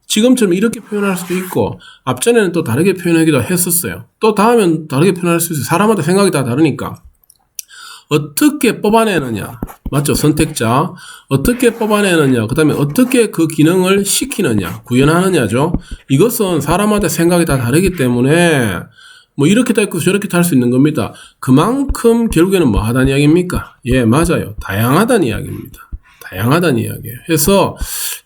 지금처럼 이렇게 표현할 수도 있고, 앞전에는 또 다르게 표현하기도 했었어요. 또 다음엔 다르게 표현할 수 있어요. 사람마다 생각이 다 다르니까. 어떻게 뽑아내느냐. 맞죠? 선택자. 어떻게 뽑아내느냐. 그 다음에 어떻게 그 기능을 시키느냐. 구현하느냐죠. 이것은 사람마다 생각이 다 다르기 때문에, 뭐 이렇게도 있고 저렇게도 할 수 있는 겁니다. 그만큼 결국에는 뭐 하다는 이야기입니까? 예, 맞아요. 다양하다는 이야기입니다. 다양하다는 이야기예요. 그래서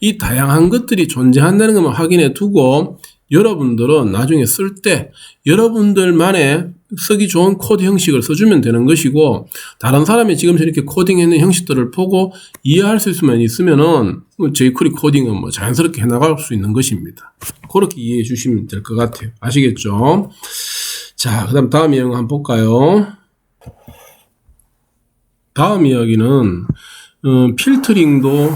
이 다양한 것들이 존재한다는 것만 확인해 두고 여러분들은 나중에 쓸 때 여러분들만의 쓰기 좋은 코드 형식을 써주면 되는 것이고, 다른 사람이 지금 저렇게 코딩했는 형식들을 보고 이해할 수 있으면은 jQuery 코딩은 뭐 자연스럽게 해나갈 수 있는 것입니다. 그렇게 이해해 주시면 될 것 같아요. 아시겠죠? 자, 다음 이야기 한번 볼까요? 다음 이야기는 필터링도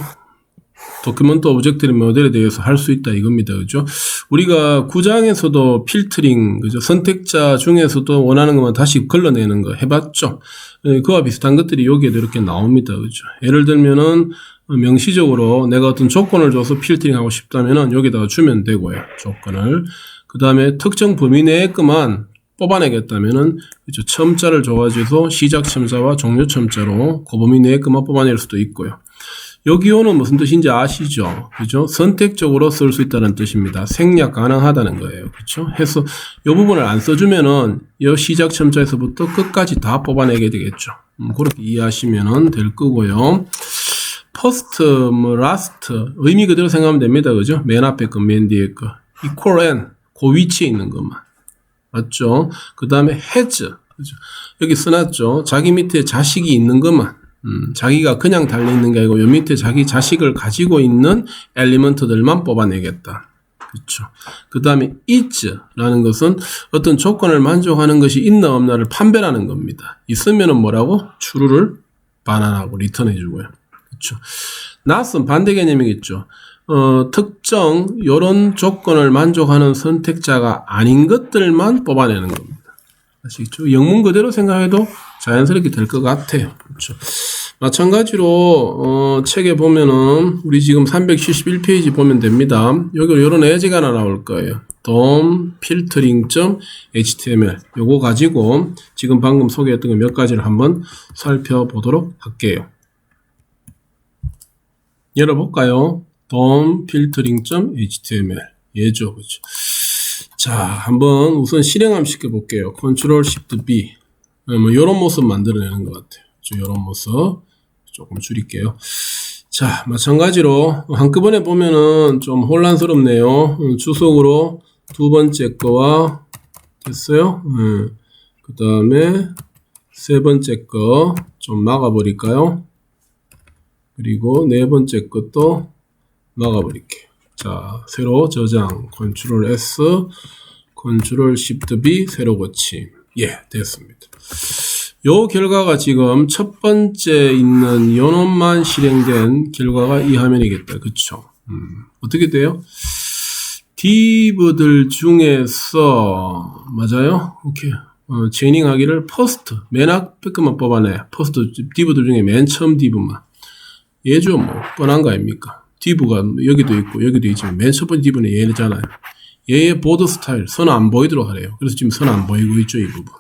도큐먼트 오브젝트 모델에 대해서 할 수 있다 이겁니다. 그죠? 우리가 9장에서도 필터링, 그죠? 선택자 중에서도 원하는 것만 다시 걸러내는 거 해봤죠? 그와 비슷한 것들이 여기에도 이렇게 나옵니다. 그죠? 예를 들면은 명시적으로 내가 어떤 조건을 줘서 필터링 하고 싶다면은 여기다가 주면 되고요. 조건을. 그 다음에 특정 범위 내의 것만 뽑아내겠다면은, 그죠? 첨자를 줘가지고 시작 첨자와 종료 첨자로 그 범위 내의 것만 뽑아낼 수도 있고요. 요 기호는 무슨 뜻인지 아시죠? 그죠? 선택적으로 쓸 수 있다는 뜻입니다. 생략 가능하다는 거예요. 그렇죠? 해서 요 부분을 안 써주면은 요 시작 첨자에서부터 끝까지 다 뽑아내게 되겠죠. 그렇게 이해하시면 될 거고요. first, last 의미 그대로 생각하면 됩니다. 그죠? 맨 앞에 거, 맨 뒤에 거. equal and 그 위치에 있는 것만. 맞죠? 그 다음에 has. 그죠? 여기 써놨죠? 자기 밑에 자식이 있는 것만. 자기가 그냥 달려있는 게 아니고 요 밑에 자기 자식을 가지고 있는 엘리먼트들만 뽑아내겠다. 그렇죠. 그 다음에 is라는 것은 어떤 조건을 만족하는 것이 있나 없나를 판별하는 겁니다. 있으면은 뭐라고? true를 반환하고 리턴해 주고요. 그렇죠. not은 반대 개념이겠죠. 특정 요런 조건을 만족하는 선택자가 아닌 것들만 뽑아내는 겁니다. 아시겠죠? 영문 그대로 생각해도 자연스럽게 될 것 같아요. 그렇죠. 마찬가지로 책에 보면은 우리 지금 371페이지 보면 됩니다. 여기 이런 예제가 하나 나올 거예요. DOM filtering.html 요거 가지고 지금 방금 소개했던 거 몇 가지를 한번 살펴보도록 할게요. 열어볼까요? DOM filtering.html 예죠. 그렇죠. 자, 한번 우선 실행 한번 시켜볼게요. Ctrl Shift B. 뭐, 요런 모습 만들어내는 것 같아요. 요런 모습. 조금 줄일게요. 자, 마찬가지로, 한꺼번에 보면은 좀 혼란스럽네요. 주석으로 두 번째 거와, 됐어요? 그 다음에 세 번째 거 좀 막아버릴까요? 그리고 네 번째 것도 막아버릴게요. 자, 새로 저장, Ctrl S, Ctrl Shift B, 새로 고침. 예, 됐습니다. 요 결과가 지금 첫 번째 있는 요놈만 실행된 결과가 이 화면이겠다. 그쵸? 어떻게 돼요? div들 중에서, 맞아요? 오케이. 제닝 하기를 first, 맨 앞에 것만 뽑아내. first, div들 중에 맨 처음 div만. 얘죠, 뭐. 뻔한 거 아닙니까? div가 여기도 있고 여기도 있지만 맨 첫 번째 div는 얘잖아요. 얘의 보드 스타일 선 안 보이도록 하래요. 그래서 지금 선 안 보이고 있죠, 이 부분.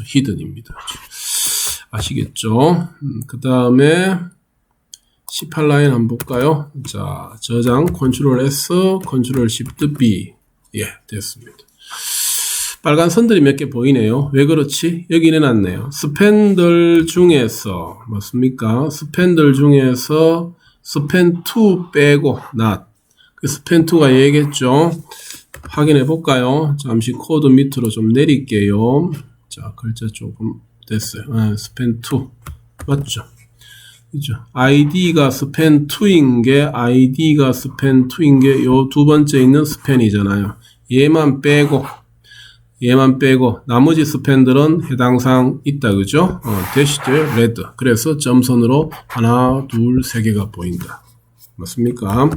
히든입니다. 아시겠죠? 그 다음에 18라인 한번 볼까요? 자, 저장 Ctrl S, Ctrl Shift B. 예, 됐습니다. 빨간 선들이 몇 개 보이네요. 왜 그렇지? 여기 내놨네요. 스펜들 중에서 맞습니까? 스펜들 중에서 스펜2 빼고 not. 그 스펜2가 얘겠죠? 확인해 볼까요? 잠시 코드 밑으로 좀 내릴게요. 자, 글자 조금 됐어요. 스펜2 맞죠? 그죠? id가 스펜2인 게 요 두 번째 있는 스펜이잖아요. 얘만 빼고 나머지 스펜들은 해당사항 있다. 그죠? 대시드 레드. 그래서 점선으로 하나, 둘, 세 개가 보인다. 맞습니까?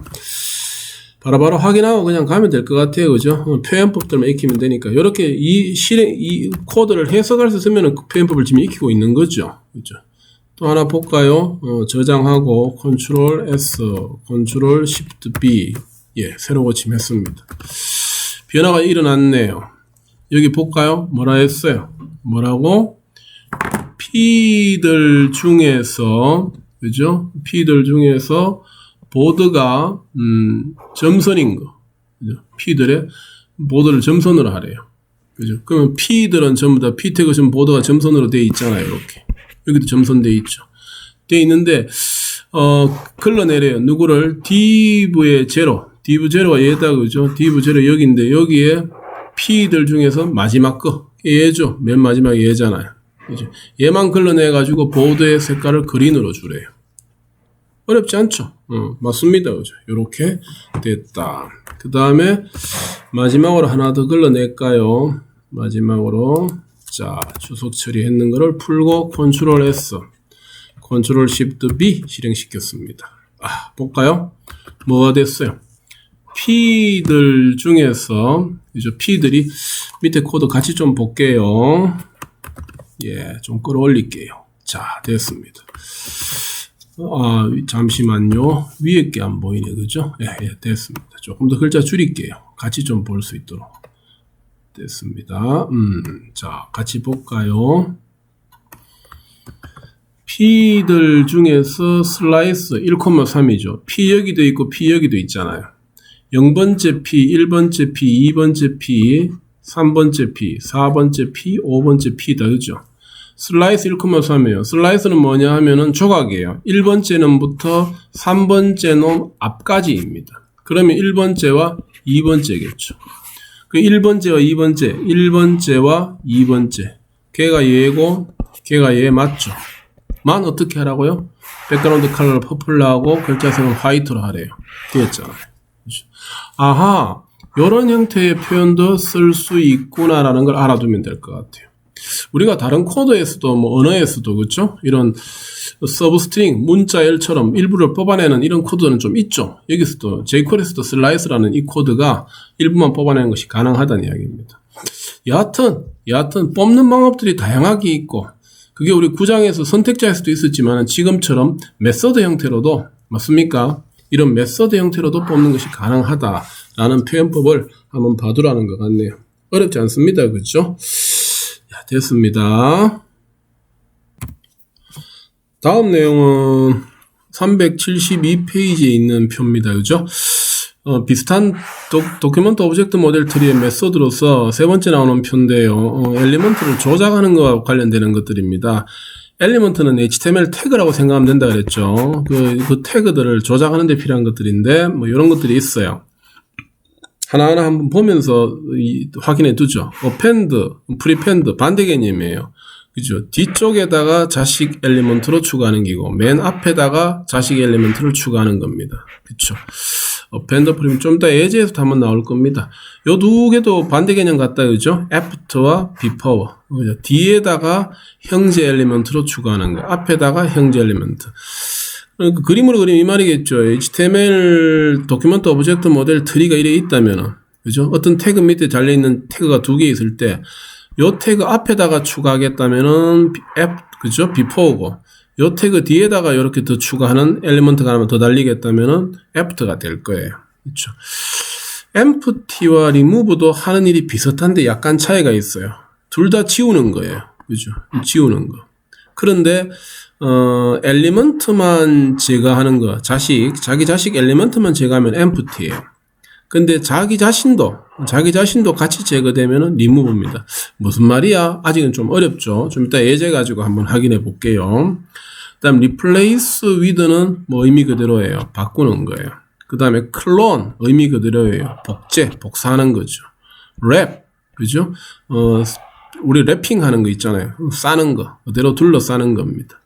바로바로 확인하고 그냥 가면 될 것 같아요. 그죠? 표현법들만 익히면 되니까. 이렇게 이 코드를 해석할 수 있으면 그 표현법을 지금 익히고 있는 거죠. 그죠? 또 하나 볼까요? 저장하고 Ctrl S, Ctrl Shift B. 예, 새로 고침했습니다. 변화가 일어났네요. 여기 볼까요? 뭐라 했어요? 뭐라고? P들 중에서, 그죠? P들 중에서 보드가 점선인 거. 그죠? P들의 보드를 점선으로 하래요. 그죠? 그러면 P들은 전부 다 P 태그 전 보드가 점선으로 되어 있잖아요. 이렇게. 여기도 점선되어 있죠. 되어 있는데 걸러내래요. 누구를? div의 제로. div 제로가 얘다. 그죠? div 제로 여기인데 여기에 P들 중에서 마지막 거. 얘죠. 맨 마지막 얘잖아요. 그죠? 얘만 걸러내가지고 보드의 색깔을 그린으로 주래요. 어렵지 않죠? 맞습니다. 그죠? 요렇게 됐다. 그 다음에 마지막으로 하나 더 걸러낼까요? 마지막으로 자, 주석 처리했는 거를 풀고 Ctrl S, Ctrl Shift B 실행시켰습니다. 볼까요? 뭐가 됐어요? P들 중에서 이제 P들이 밑에 코드 같이 좀 볼게요. 예, 좀 끌어올릴게요. 자, 됐습니다. 잠시만요. 위에 게 안 보이네. 그죠? 예, 됐습니다. 조금 더 글자 줄일게요. 같이 좀 볼 수 있도록. 됐습니다. 자, 같이 볼까요? P들 중에서 슬라이스 1,3이죠. P 여기도 있고 P 여기도 있잖아요. 0번째 P, 1번째 P, 2번째 P, 3번째 P, 4번째 P, 5번째 P다. 그죠? 슬라이스 1,3이에요. 슬라이스는 뭐냐 하면은 조각이에요. 1번째 놈부터 3번째 놈 앞까지입니다. 그러면 1번째와 2번째겠죠. 그 1번째와 2번째, 1번째와 2번째. 걔가 얘고, 걔가 얘 맞죠? 만 어떻게 하라고요? 백그라운드 컬러를 퍼플로 하고 글자색은 화이트로 하래요. 되었잖아요. 그렇죠? 아하, 이런 형태의 표현도 쓸 수 있구나라는 걸 알아두면 될 것 같아요. 우리가 다른 코드에서도 뭐 언어에서도 그렇죠? 이런 서브스트링, 문자열처럼 일부를 뽑아내는 이런 코드는 좀 있죠. 여기서도 jQuery에서도 슬라이스라는 이 코드가 일부만 뽑아내는 것이 가능하다는 이야기입니다. 여하튼 뽑는 방법들이 다양하게 있고 그게 우리 구장에서 선택자에서도 있었지만 지금처럼 메서드 형태로도 맞습니까? 이런 메서드 형태로도 뽑는 것이 가능하다라는 표현법을 한번 봐두라는 것 같네요. 어렵지 않습니다. 그렇죠? 됐습니다. 다음 내용은 372페이지에 있는 표입니다. 그죠? 비슷한 도큐먼트 오브젝트 모델 트리의 메소드로서 세 번째 나오는 표인데요. 엘리먼트를 조작하는 것과 관련되는 것들입니다. 엘리먼트는 HTML 태그라고 생각하면 된다 그랬죠. 그 태그들을 조작하는 데 필요한 것들인데 뭐 이런 것들이 있어요. 하나하나 한번 보면서 확인해 두죠. append, prepend 반대 개념이에요. 그죠? 뒤쪽에다가 자식 엘리먼트로 추가하는 기고 맨 앞에다가 자식 엘리먼트를 추가하는 겁니다. 그쵸? append, prepend 좀 더 예제에서도 한번 나올 겁니다. 요 두 개도 반대 개념 같다. 그죠? after와 before. 그죠? 뒤에다가 형제 엘리먼트로 추가하는 거. 앞에다가 형제 엘리먼트. 그 그림으로 그리면 이 말이겠죠. HTML 도큐먼트 오브젝트 모델 트리가 이래 있다면은, 그죠? 어떤 태그 밑에 달려있는 태그가 두 개 있을 때, 요 태그 앞에다가 추가하겠다면은, 그죠? before고, 요 태그 뒤에다가 이렇게 더 추가하는 엘리먼트가 하나 더 달리겠다면은, after가 될 거예요. 그죠? empty와 remove도 하는 일이 비슷한데 약간 차이가 있어요. 둘 다 지우는 거예요. 그죠? 지우는 거. 그런데, 엘리먼트만 제거하는 거, 자기 자식 엘리먼트만 제거하면 empty예요. 근데 자기 자신도 같이 제거되면은 remove입니다. 무슨 말이야? 아직은 좀 어렵죠. 좀 이따 예제 가지고 한번 확인해 볼게요. 그 다음 replace with는 뭐 의미 그대로예요. 바꾸는 거예요. 그 다음에 clone 의미 그대로예요. 복사하는 거죠. wrap, 그죠? 우리 랩핑하는 거 있잖아요. 싸는 거, 그대로 둘러싸는 겁니다.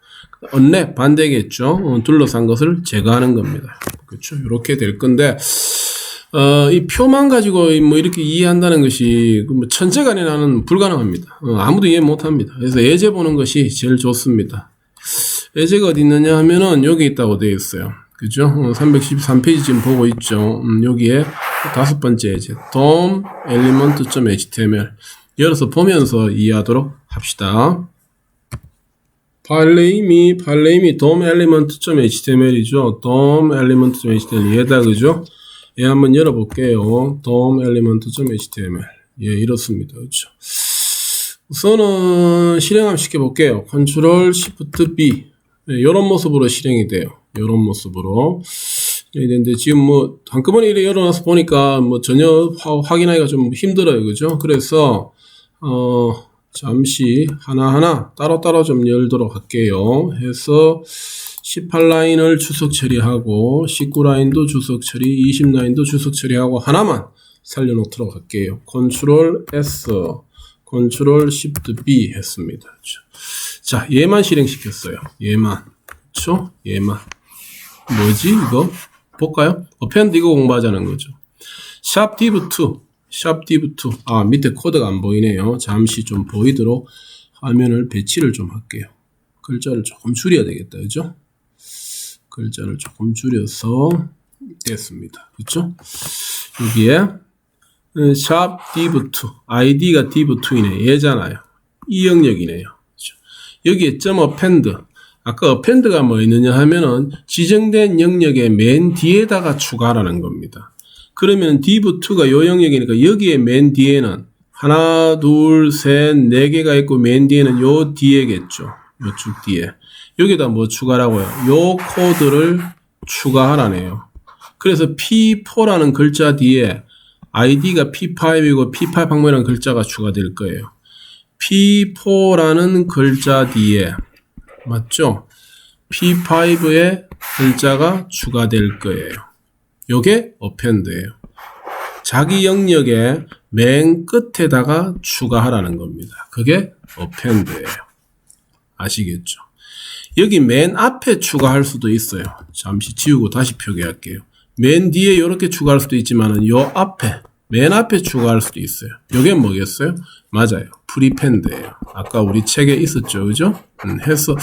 unwrap 반대겠죠. 둘러싼 것을 제거하는 겁니다. 그렇죠. 이렇게 될 건데, 이 표만 가지고 뭐 이렇게 이해한다는 것이 뭐 천재간에 나는 불가능합니다. 아무도 이해 못합니다. 그래서 예제 보는 것이 제일 좋습니다. 예제가 어디 있느냐 하면은 여기 있다고 되어 있어요. 그죠? 313페이지 지금 보고 있죠. 여기에 다섯 번째 예제. DOM element.html 열어서 보면서 이해하도록 합시다. 파일 네임이 DOM element.html이죠. DOM element.html 얘다, 그죠? 얘 한번 열어볼게요. DOM element.html. 예, 이렇습니다. 그죠? 우선은 실행 한번 시켜볼게요. Ctrl Shift B. 네, 이런 모습으로 실행이 돼요. 이런 모습으로. 근데 지금 뭐 한꺼번에 이렇게 열어놔서 보니까 뭐 전혀 확인하기가 좀 힘들어요. 그죠? 그래서, 잠시 하나하나 따로따로 좀 열도록 할게요. 해서 18라인을 주석 처리하고 19라인도 주석 처리, 20라인도 주석 처리하고 하나만 살려놓도록 할게요. Ctrl S, Ctrl Shift B 했습니다. 자, 얘만 실행시켰어요. 얘만. 그쵸? 얘만. 뭐지 이거? 볼까요? append 이거 공부하자는 거죠. 샵 div2 아, 밑에 코드가 안 보이네요. 잠시 좀 보이도록 화면을 배치를 좀 할게요. 글자를 조금 줄여야 되겠다. 그죠? 글자를 조금 줄여서 됐습니다. 그쵸? 여기에 샵 div2 id가 div2이네. 얘잖아요. 이 영역이네요. 그쵸? 여기에 .append 아까 append가 뭐 있느냐 하면은 지정된 영역의 맨 뒤에다가 추가라는 겁니다. 그러면 div2가 요 영역이니까 여기에 맨 뒤에는 하나, 둘, 셋, 네 개가 있고 맨 뒤에는 요 뒤에겠죠. 요 쭉 뒤에. 여기다 뭐 추가라고요? 요 코드를 추가하라네요. 그래서 P4라는 글자 뒤에 id가 P5이고 P5 항목이라는 글자가 추가될 거예요. P4라는 글자 뒤에 맞죠? P5의 글자가 추가될 거예요. 요게 append예요. 자기 영역의 맨 끝에다가 추가하라는 겁니다. 그게 append예요. 아시겠죠? 여기 맨 앞에 추가할 수도 있어요. 잠시 지우고 다시 표기할게요. 맨 뒤에 이렇게 추가할 수도 있지만은 요 앞에 맨 앞에 추가할 수도 있어요. 요게 뭐겠어요? 맞아요. 프리펜드예요. 아까 우리 책에 있었죠. 그죠? 해서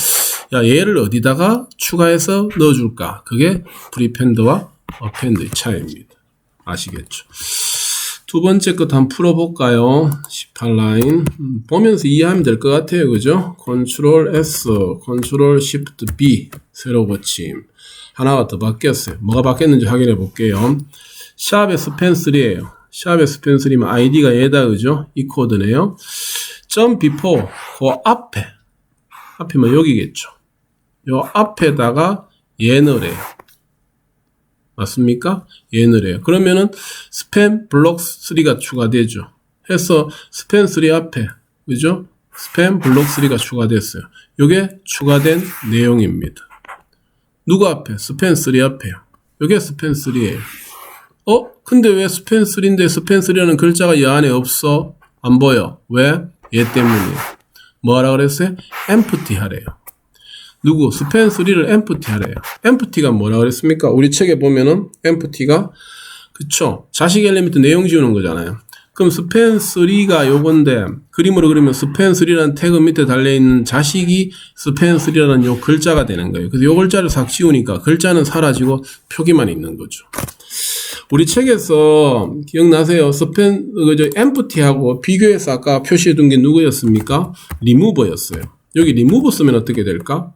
야 얘를 어디다가 추가해서 넣어줄까? 그게 프리펜드와 어펜드의 차이입니다. 아시겠죠? 두 번째 것 한번 풀어볼까요? 18라인 보면서 이해하면 될 것 같아요. 그죠? 컨트롤 S, 컨트롤 Shift B 새로 고침 하나가 더 바뀌었어요. 뭐가 바뀌었는지 확인해 볼게요. 샵의 스펜3예요. 샵의 스펜3면 id가 얘다. 그죠? 이 코드네요. 점 before 그 앞이면 여기겠죠. 요 앞에다가 얘 넣으래요. 맞습니까? 얘 넣으래요. 그러면은 스팸 블록 3가 추가되죠. 해서 스팸 3 앞에 그죠? 스팸 블록 3가 추가됐어요. 요게 추가된 내용입니다. 누구 앞에? 스팸 3 앞에요. 요게 스팸 3예요. 근데 왜 스팸 3인데 스팸 3라는 글자가 이 안에 없어? 안 보여. 왜? 얘 때문이에요. 뭐 하라 그랬어요? empty 하래요. 누구? 스팸 3를 empty 하래요. empty가 뭐라 그랬습니까? 우리 책에 보면은 empty가 그쵸? 자식 엘리멘트 내용 지우는 거잖아요. 그럼 스팸 3가 요건데 그림으로 그리면 스팸 3라는 태그 밑에 달려있는 자식이 스팸 3라는 요 글자가 되는 거예요. 그래서 요 글자를 싹 지우니까 글자는 사라지고 표기만 있는 거죠. 우리 책에서 기억나세요? empty하고 비교해서 아까 표시해둔 게 누구였습니까? remove였어요. 여기 remove 쓰면 어떻게 될까?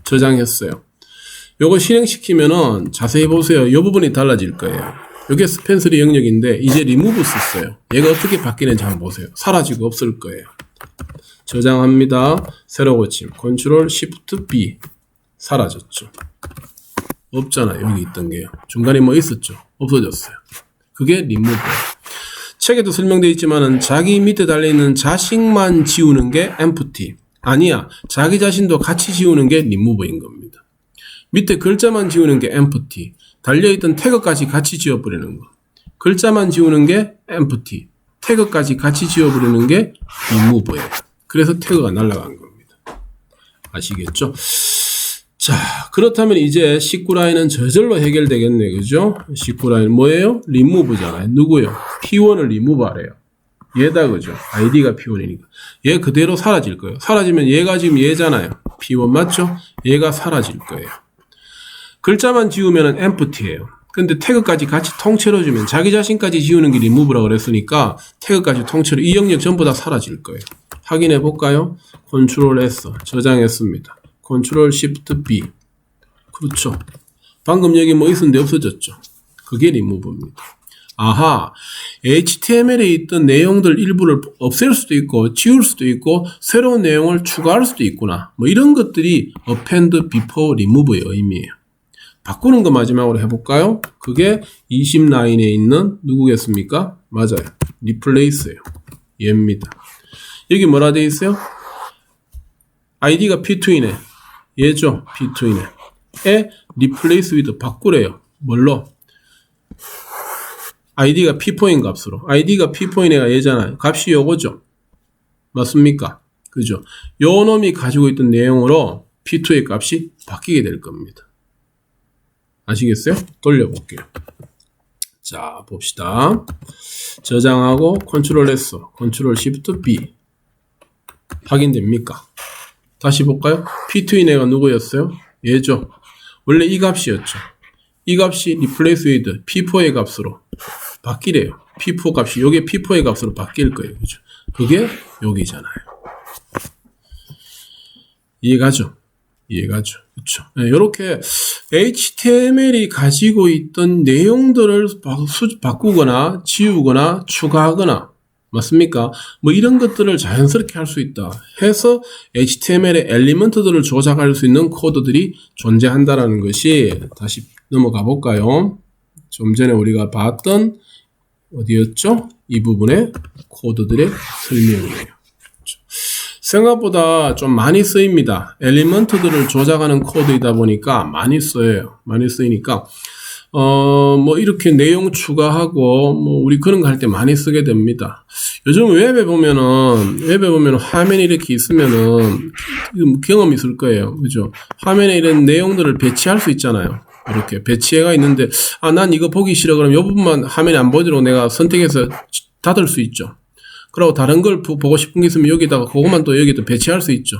저장했어요. 요거 실행시키면은 자세히 보세요. 요 부분이 달라질 거예요. 요게 스펜3 영역인데 이제 remove 썼어요. 얘가 어떻게 바뀌는지 한번 보세요. 사라지고 없을 거예요. 저장합니다. 새로 고침. 컨트롤 Shift B. 사라졌죠. 없잖아요. 여기 있던 게요. 중간에 뭐 있었죠. 없어졌어요. 그게 remove. 책에도 설명되어 있지만은 자기 밑에 달려있는 자식만 지우는 게 empty. 아니야. 자기 자신도 같이 지우는 게 remove인 겁니다. 밑에 글자만 지우는 게 empty. 달려있던 태그까지 같이 지워버리는 거. 글자만 지우는 게 empty. 태그까지 같이 지워버리는 게 remove예요. 그래서 태그가 날아간 겁니다. 아시겠죠? 자, 그렇다면 이제 19라인은 저절로 해결되겠네. 그죠? 19라인 뭐예요? remove잖아요. 누구요? P1을 remove 하래요. 얘다. 그죠? id가 P1이니까. 얘 그대로 사라질 거예요. 사라지면 얘가 지금 얘잖아요. P1 맞죠? 얘가 사라질 거예요. 글자만 지우면 empty예요. 근데 태그까지 같이 통째로 주면 자기 자신까지 지우는 게 remove라고 그랬으니까 태그까지 통째로 이 영역 전부 다 사라질 거예요. 확인해 볼까요? 컨트롤 S 저장했습니다. 컨트롤 Shift B. 그렇죠. 방금 여기 뭐 있었는데 없어졌죠. 그게 remove입니다. 아하, HTML에 있던 내용들 일부를 없앨 수도 있고 지울 수도 있고 새로운 내용을 추가할 수도 있구나. 뭐 이런 것들이 append before remove의 의미예요. 바꾸는 거 마지막으로 해볼까요? 그게 20라인에 있는 누구겠습니까? 맞아요. replace예요. 얘입니다. 여기 뭐라 되어 있어요? id가 p2이네. 얘죠. p2이네. 에 replace with 바꾸래요. 뭘로? id가 p4인 값으로. id가 p4인 애가 얘잖아요. 값이 요거죠. 맞습니까? 그죠? 요 놈이 가지고 있던 내용으로 p2의 값이 바뀌게 될 겁니다. 아시겠어요? 돌려볼게요. 자, 봅시다. 저장하고 컨트롤 S, 컨트롤 Shift B. 확인됩니까? 다시 볼까요? P2인 애가 누구였어요? 얘죠. 원래 이 값이었죠. 이 값이 replace with P4의 값으로 바뀌래요. P4 값이 요게 P4의 값으로 바뀔 거예요. 그죠? 그게 여기잖아요. 이해가죠? 이해가죠? 그렇죠? 네, 이렇게 HTML이 가지고 있던 내용들을 바꾸거나 지우거나 추가하거나 맞습니까? 뭐 이런 것들을 자연스럽게 할 수 있다 해서 HTML의 엘리먼트들을 조작할 수 있는 코드들이 존재한다라는 것이, 다시 넘어가 볼까요? 좀 전에 우리가 봤던 어디였죠? 이 부분의 코드들의 설명이에요. 생각보다 좀 많이 쓰입니다. 엘리먼트들을 조작하는 코드이다 보니까 많이 쓰여요. 많이 쓰이니까 뭐 이렇게 내용 추가하고 뭐 우리 그런 거 할 때 많이 쓰게 됩니다. 요즘 웹에 보면은 화면이 이렇게 있으면은 경험 있을 거예요. 그죠? 화면에 이런 내용들을 배치할 수 있잖아요. 이렇게 배치해가 있는데, 난 이거 보기 싫어. 그럼 이 부분만 화면에 안 보이도록 내가 선택해서 닫을 수 있죠. 그리고 다른 걸 보고 싶은 게 있으면 여기다가 그것만 또 여기다 배치할 수 있죠.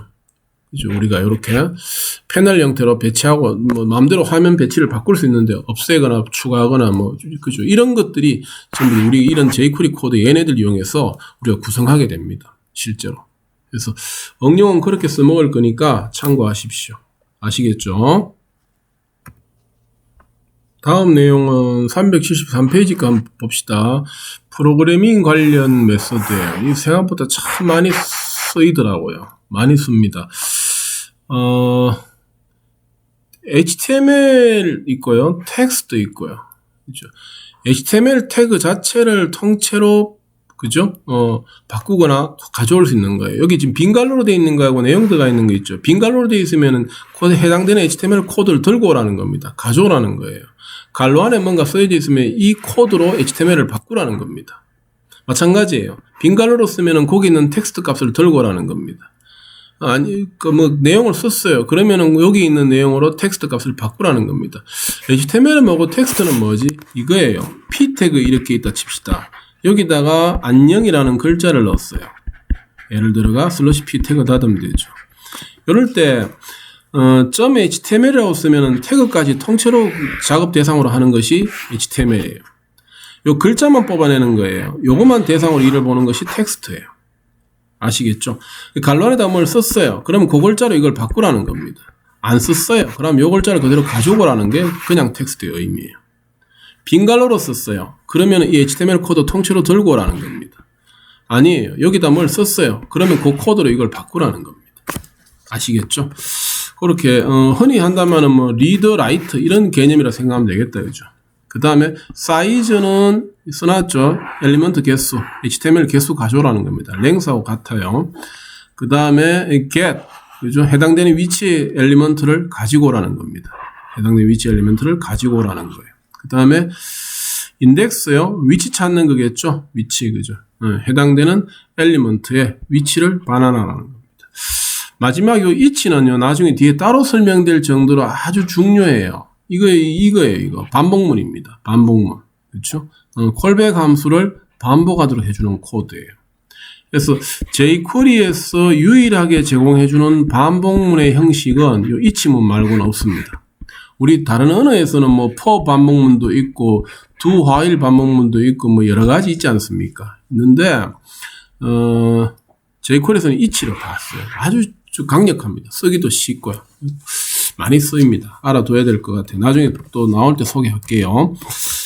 그죠? 우리가 이렇게 패널 형태로 배치하고 뭐 마음대로 화면 배치를 바꿀 수 있는데, 없애거나 추가하거나 뭐 그죠? 이런 것들이 전부 우리 이런 jQuery 코드 얘네들 이용해서 우리가 구성하게 됩니다. 실제로. 그래서 응용은 그렇게 써먹을 거니까 참고하십시오. 아시겠죠? 다음 내용은 373페이지가 한번 봅시다. 프로그래밍 관련 메소드예요. 이 생각보다 참 많이 쓰이더라고요. 많이 씁니다. HTML 있고요. 텍스트 있고요. 그죠? HTML 태그 자체를 통째로 그죠? 바꾸거나 가져올 수 있는 거예요. 여기 지금 빈 갈로로 되어 있는 거하고 내용 들어가 있는 거 있죠. 빈 갈로로 되어 있으면은 코드에 해당되는 HTML 코드를 들고 오라는 겁니다. 가져오라는 거예요. 갈로 안에 뭔가 쓰여져 있으면 이 코드로 HTML을 바꾸라는 겁니다. 마찬가지예요. 빈 갈로로 쓰면은 거기 있는 텍스트 값을 들고 오라는 겁니다. 아니, 내용을 썼어요. 그러면은 여기 있는 내용으로 텍스트 값을 바꾸라는 겁니다. HTML은 뭐고 텍스트는 뭐지? 이거예요. p 태그 이렇게 있다 칩시다. 여기다가 안녕이라는 글자를 넣었어요. 예를 들어가 /p 태그 닫으면 되죠. 이럴 때 .html이라고 쓰면은 태그까지 통째로 작업 대상으로 하는 것이 HTML이에요. 요 글자만 뽑아내는 거예요. 요것만 대상으로 일을 보는 것이 텍스트예요. 아시겠죠? 갈로 안에다 뭘 썼어요. 그러면 그 글자로 이걸 바꾸라는 겁니다. 안 썼어요. 그럼 요 글자를 그대로 가져오라는 게 그냥 텍스트의 의미예요. 빈 갈로로 썼어요. 그러면 이 HTML 코드 통째로 들고 오라는 겁니다. 아니에요. 여기다 뭘 썼어요. 그러면 그 코드로 이걸 바꾸라는 겁니다. 아시겠죠? 그렇게 흔히 한다면은 뭐 리드 라이트 이런 개념이라 생각하면 되겠다. 그죠? 그 다음에 사이즈는 써놨죠. 엘리먼트 개수, HTML 개수 가져오라는 겁니다. 랭스하고 같아요. 그 다음에 get, 그죠? 해당되는 위치 엘리먼트를 가지고 오라는 겁니다. 해당되는 위치 엘리먼트를 가지고 오라는 거예요. 그 다음에 인덱스요. 위치 찾는 거겠죠. 위치, 그죠? 해당되는 엘리먼트의 위치를 반환하라는 겁니다. 마지막 요 each는요. 나중에 뒤에 따로 설명될 정도로 아주 중요해요. 이거예요. 반복문입니다. 반복문. 그렇죠? 콜백 함수를 반복하도록 해주는 코드예요. 그래서 jQuery에서 유일하게 제공해주는 반복문의 형식은 요 each문 말고는 없습니다. 우리 다른 언어에서는 뭐 for 반복문도 있고 do while 반복문도 있고 뭐 여러 가지 있지 않습니까? 있는데 jQuery에서는 each를 봤어요. 아주 강력합니다. 쓰기도 쉽고요. 많이 쓰입니다. 알아둬야 될 것 같아요. 나중에 또 나올 때 소개할게요.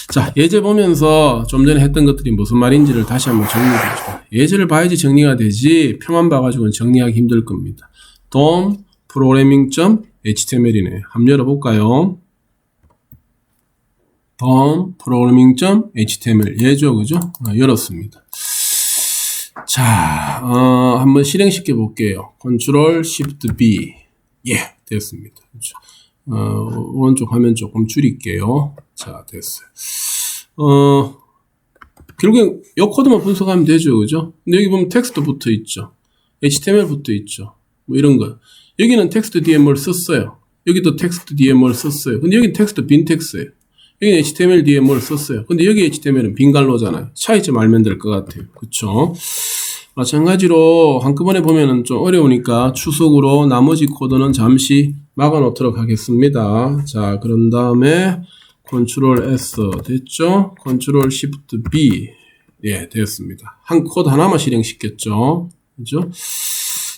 자, 예제 보면서 좀 전에 했던 것들이 무슨 말인지를 다시 한번 정리해봅시다. 예제를 봐야지 정리가 되지 표만 봐가지고는 정리하기 힘들 겁니다. DOM programming.html이네. 한번 열어볼까요? DOM programming.html 예죠, 그죠? 열었습니다. 자, 한번 실행시켜 볼게요. Ctrl Shift B. 예, 됐습니다. 그렇죠. 오른쪽 화면 조금 줄일게요. 자, 됐어요. 결국엔 이 코드만 분석하면 되죠, 그죠? 근데 여기 보면 텍스트 붙어 있죠. HTML 붙어 있죠. 뭐 이런 거. 여기는 텍스트 뒤에 뭘 썼어요. 여기도 텍스트 뒤에 뭘 썼어요. 근데 여기는 텍스트 빈 텍스트예요. 여기는 HTML 뒤에 뭘 썼어요. 근데 여기 HTML은 빈 갈로잖아요. 차이점 알면 될 것 같아요. 그쵸? 마찬가지로 한꺼번에 보면은 좀 어려우니까 추석으로 나머지 코드는 잠시 막아 놓도록 하겠습니다. 자, 그런 다음에 Ctrl S 됐죠? Ctrl Shift B. 예, 되었습니다. 한 코드 하나만 실행시켰죠. 그죠?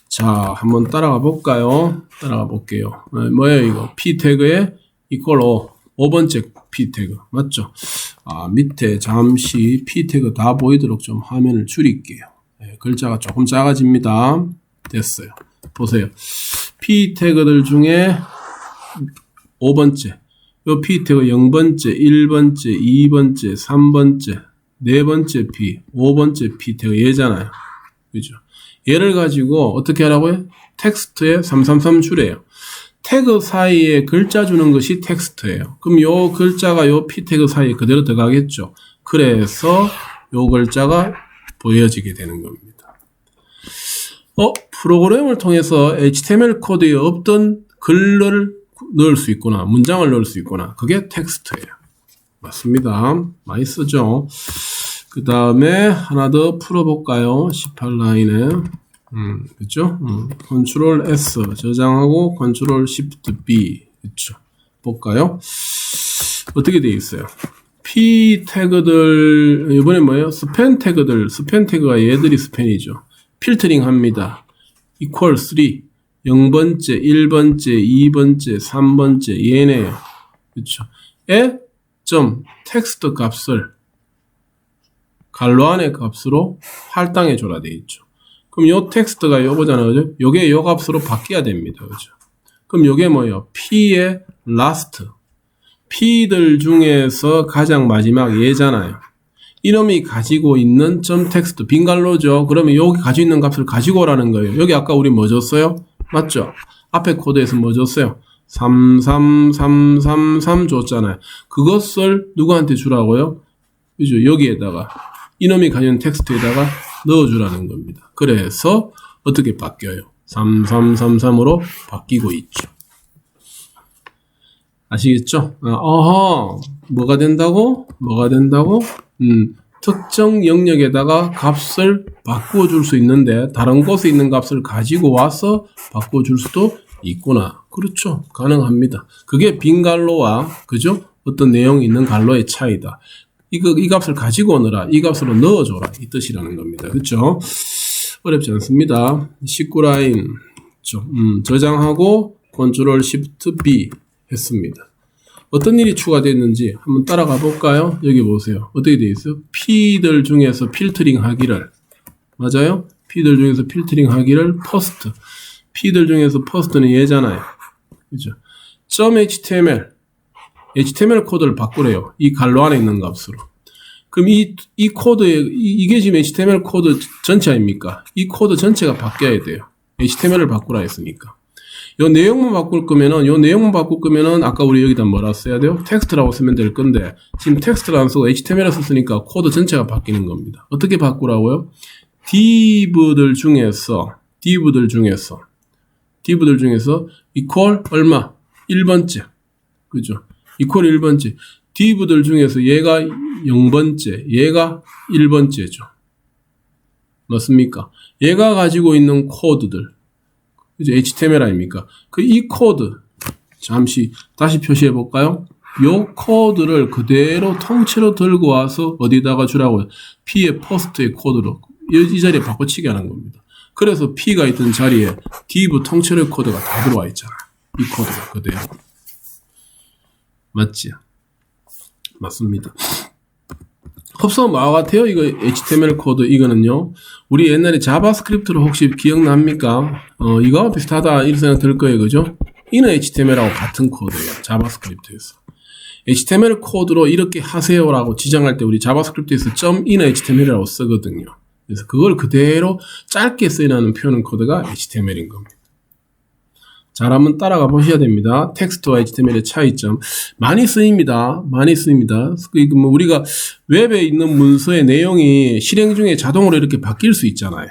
자, 한번 따라가 볼까요? 따라가 볼게요. 뭐예요, 이거? P 태그에 equal 5번째 P 태그. 맞죠? 밑에 잠시 P 태그 다 보이도록 좀 화면을 줄일게요. 네, 글자가 조금 작아집니다. 됐어요. 보세요. P 태그들 중에 5번째, 요 P 태그 0번째, 1번째, 2번째, 3번째, 4번째 P, 5번째 P 태그 얘잖아요. 그죠? 얘를 가지고 어떻게 하라고요? 텍스트에 333줄이에요. 태그 사이에 글자 주는 것이 텍스트예요. 그럼 요 글자가 요 P 태그 사이에 그대로 들어가겠죠. 그래서 요 글자가 보여지게 되는 겁니다. 프로그램을 통해서 HTML 코드에 없던 글을 넣을 수 있구나. 문장을 넣을 수 있구나. 그게 텍스트예요. 맞습니다. 많이 쓰죠. 그 다음에 하나 더 풀어볼까요? 18라인에. 그죠? 컨트롤 S 저장하고 컨트롤 Shift B. 그죠? 볼까요? 어떻게 되어 있어요? P 태그들, 이번에 뭐예요? 스팬 태그들, 스팬 태그가 얘들이 스팬이죠. 필터링 합니다. equal 3. 0번째, 1번째, 2번째, 3번째, 얘네요. 그쵸? 에, 텍스트 값을 갈로 안의 값으로 할당해 줘라 돼 있죠. 그럼 요 텍스트가 요거잖아요. 그죠? 요게 요 값으로 바뀌어야 됩니다. 그죠? 그럼 요게 뭐예요? P의 last. P들 중에서 가장 마지막 얘잖아요. 이놈이 가지고 있는 텍스트, 빈 갈로죠. 그러면 여기 가지고 있는 값을 가지고 오라는 거예요. 여기 아까 우리 뭐 줬어요? 맞죠? 앞에 코드에서 뭐 줬어요? 33333 줬잖아요. 그것을 누구한테 주라고요? 그죠? 여기에다가 이놈이 가지고 있는 텍스트에다가 넣어주라는 겁니다. 그래서 어떻게 바뀌어요? 3333으로 바뀌고 있죠. 아시겠죠? 뭐가 된다고? 특정 영역에다가 값을 바꾸어 줄 수 있는데 다른 곳에 있는 값을 가지고 와서 바꾸어 줄 수도 있구나. 그렇죠. 가능합니다. 그게 빈 갈로와 그죠? 어떤 내용이 있는 갈로의 차이다. 이 값을 가지고 오너라. 이 값으로 넣어줘라. 이 뜻이라는 겁니다. 그렇죠? 어렵지 않습니다. 19라인 저장하고 컨트롤 Shift B 했습니다. 어떤 일이 추가됐는지 한번 따라가 볼까요? 여기 보세요. 어떻게 되어 있어요? P들 중에서 필터링 하기를, 맞아요? P들 중에서 필터링 하기를 first. P들 중에서 first는 얘잖아요. 그죠? HTML 코드를 바꾸래요. 이 갈로 안에 있는 값으로. 그럼 이 코드에, 이게 지금 HTML 코드 전체 아닙니까? 이 코드 전체가 바뀌어야 돼요. HTML을 바꾸라 했으니까. 요 내용만 바꿀 거면은 아까 우리 여기다 뭐라 써야 돼요? 텍스트라고 쓰면 될 건데 지금 텍스트를 안 쓰고 HTML을 썼으니까 코드 전체가 바뀌는 겁니다. 어떻게 바꾸라고요? div들 중에서 equal 얼마? 1번째. 그죠? equal 1번째. div들 중에서 얘가 0번째, 얘가 1번째죠. 맞습니까? 얘가 가지고 있는 코드들. 그죠? HTML 아닙니까? 이 코드, 잠시 다시 표시해 볼까요? 요 코드를 그대로 통째로 들고 와서 어디다가 주라고요? P의 first의 코드로 이 자리에 바꿔치기 하는 겁니다. 그래서 P가 있던 자리에 div 통째로의 코드가 다 들어와 있잖아요. 이 코드가 그대로. 맞지? 맞습니다. 흡수는 뭐와 같아요? 이거 HTML 코드 이거는요. 우리 옛날에 자바스크립트로 혹시 기억납니까? 이거와 비슷하다 이런 생각 들 거예요. 그죠? 이는 HTML하고 같은 코드예요. 자바스크립트에서. HTML 코드로 이렇게 하세요라고 지정할 때 우리 자바스크립트에서 .inHTML이라고 쓰거든요. 그래서 그걸 그대로 짧게 쓰이라는 표현 코드가 HTML인 겁니다. 잘 한번 따라가 보셔야 됩니다. 텍스트와 HTML의 차이점. 많이 쓰입니다. 우리가 웹에 있는 문서의 내용이 실행 중에 자동으로 이렇게 바뀔 수 있잖아요.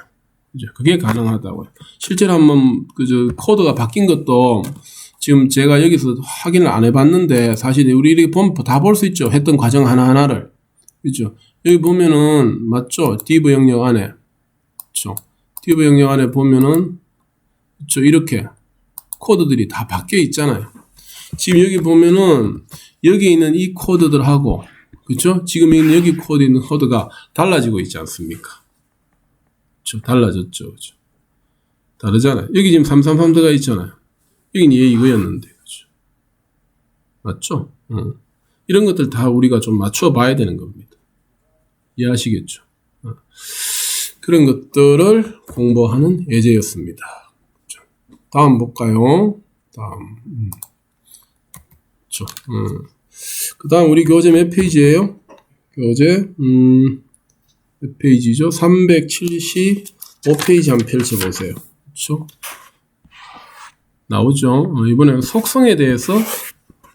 그게 가능하다고요. 실제로 한번 코드가 바뀐 것도 지금 제가 여기서 확인을 안 해봤는데 사실 우리 이렇게 보면 다 볼 수 있죠. 했던 과정 하나하나를. 그죠? 여기 보면은 맞죠? div 영역 안에. 그렇죠? div 영역 안에 보면은 그렇죠? 이렇게 코드들이 다 바뀌어 있잖아요. 지금 여기 보면은 여기 있는 이 코드들하고 그렇죠? 지금 있는 여기 코드에 있는 코드가 달라지고 있지 않습니까? 그렇죠? 달라졌죠. 그렇죠? 다르잖아요. 여기 지금 333 들어가 있잖아요. 여기는 얘 이거였는데. 그렇죠? 맞죠? 이런 것들 다 우리가 좀 맞춰 봐야 되는 겁니다. 이해하시겠죠? 그런 것들을 공부하는 예제였습니다. 다음 볼까요? 다음. 그 다음 우리 교재 몇 페이지예요? 교재, 몇 페이지죠? 375페이지 한번 펼쳐보세요. 그렇죠? 나오죠? 이번에는 속성에 대해서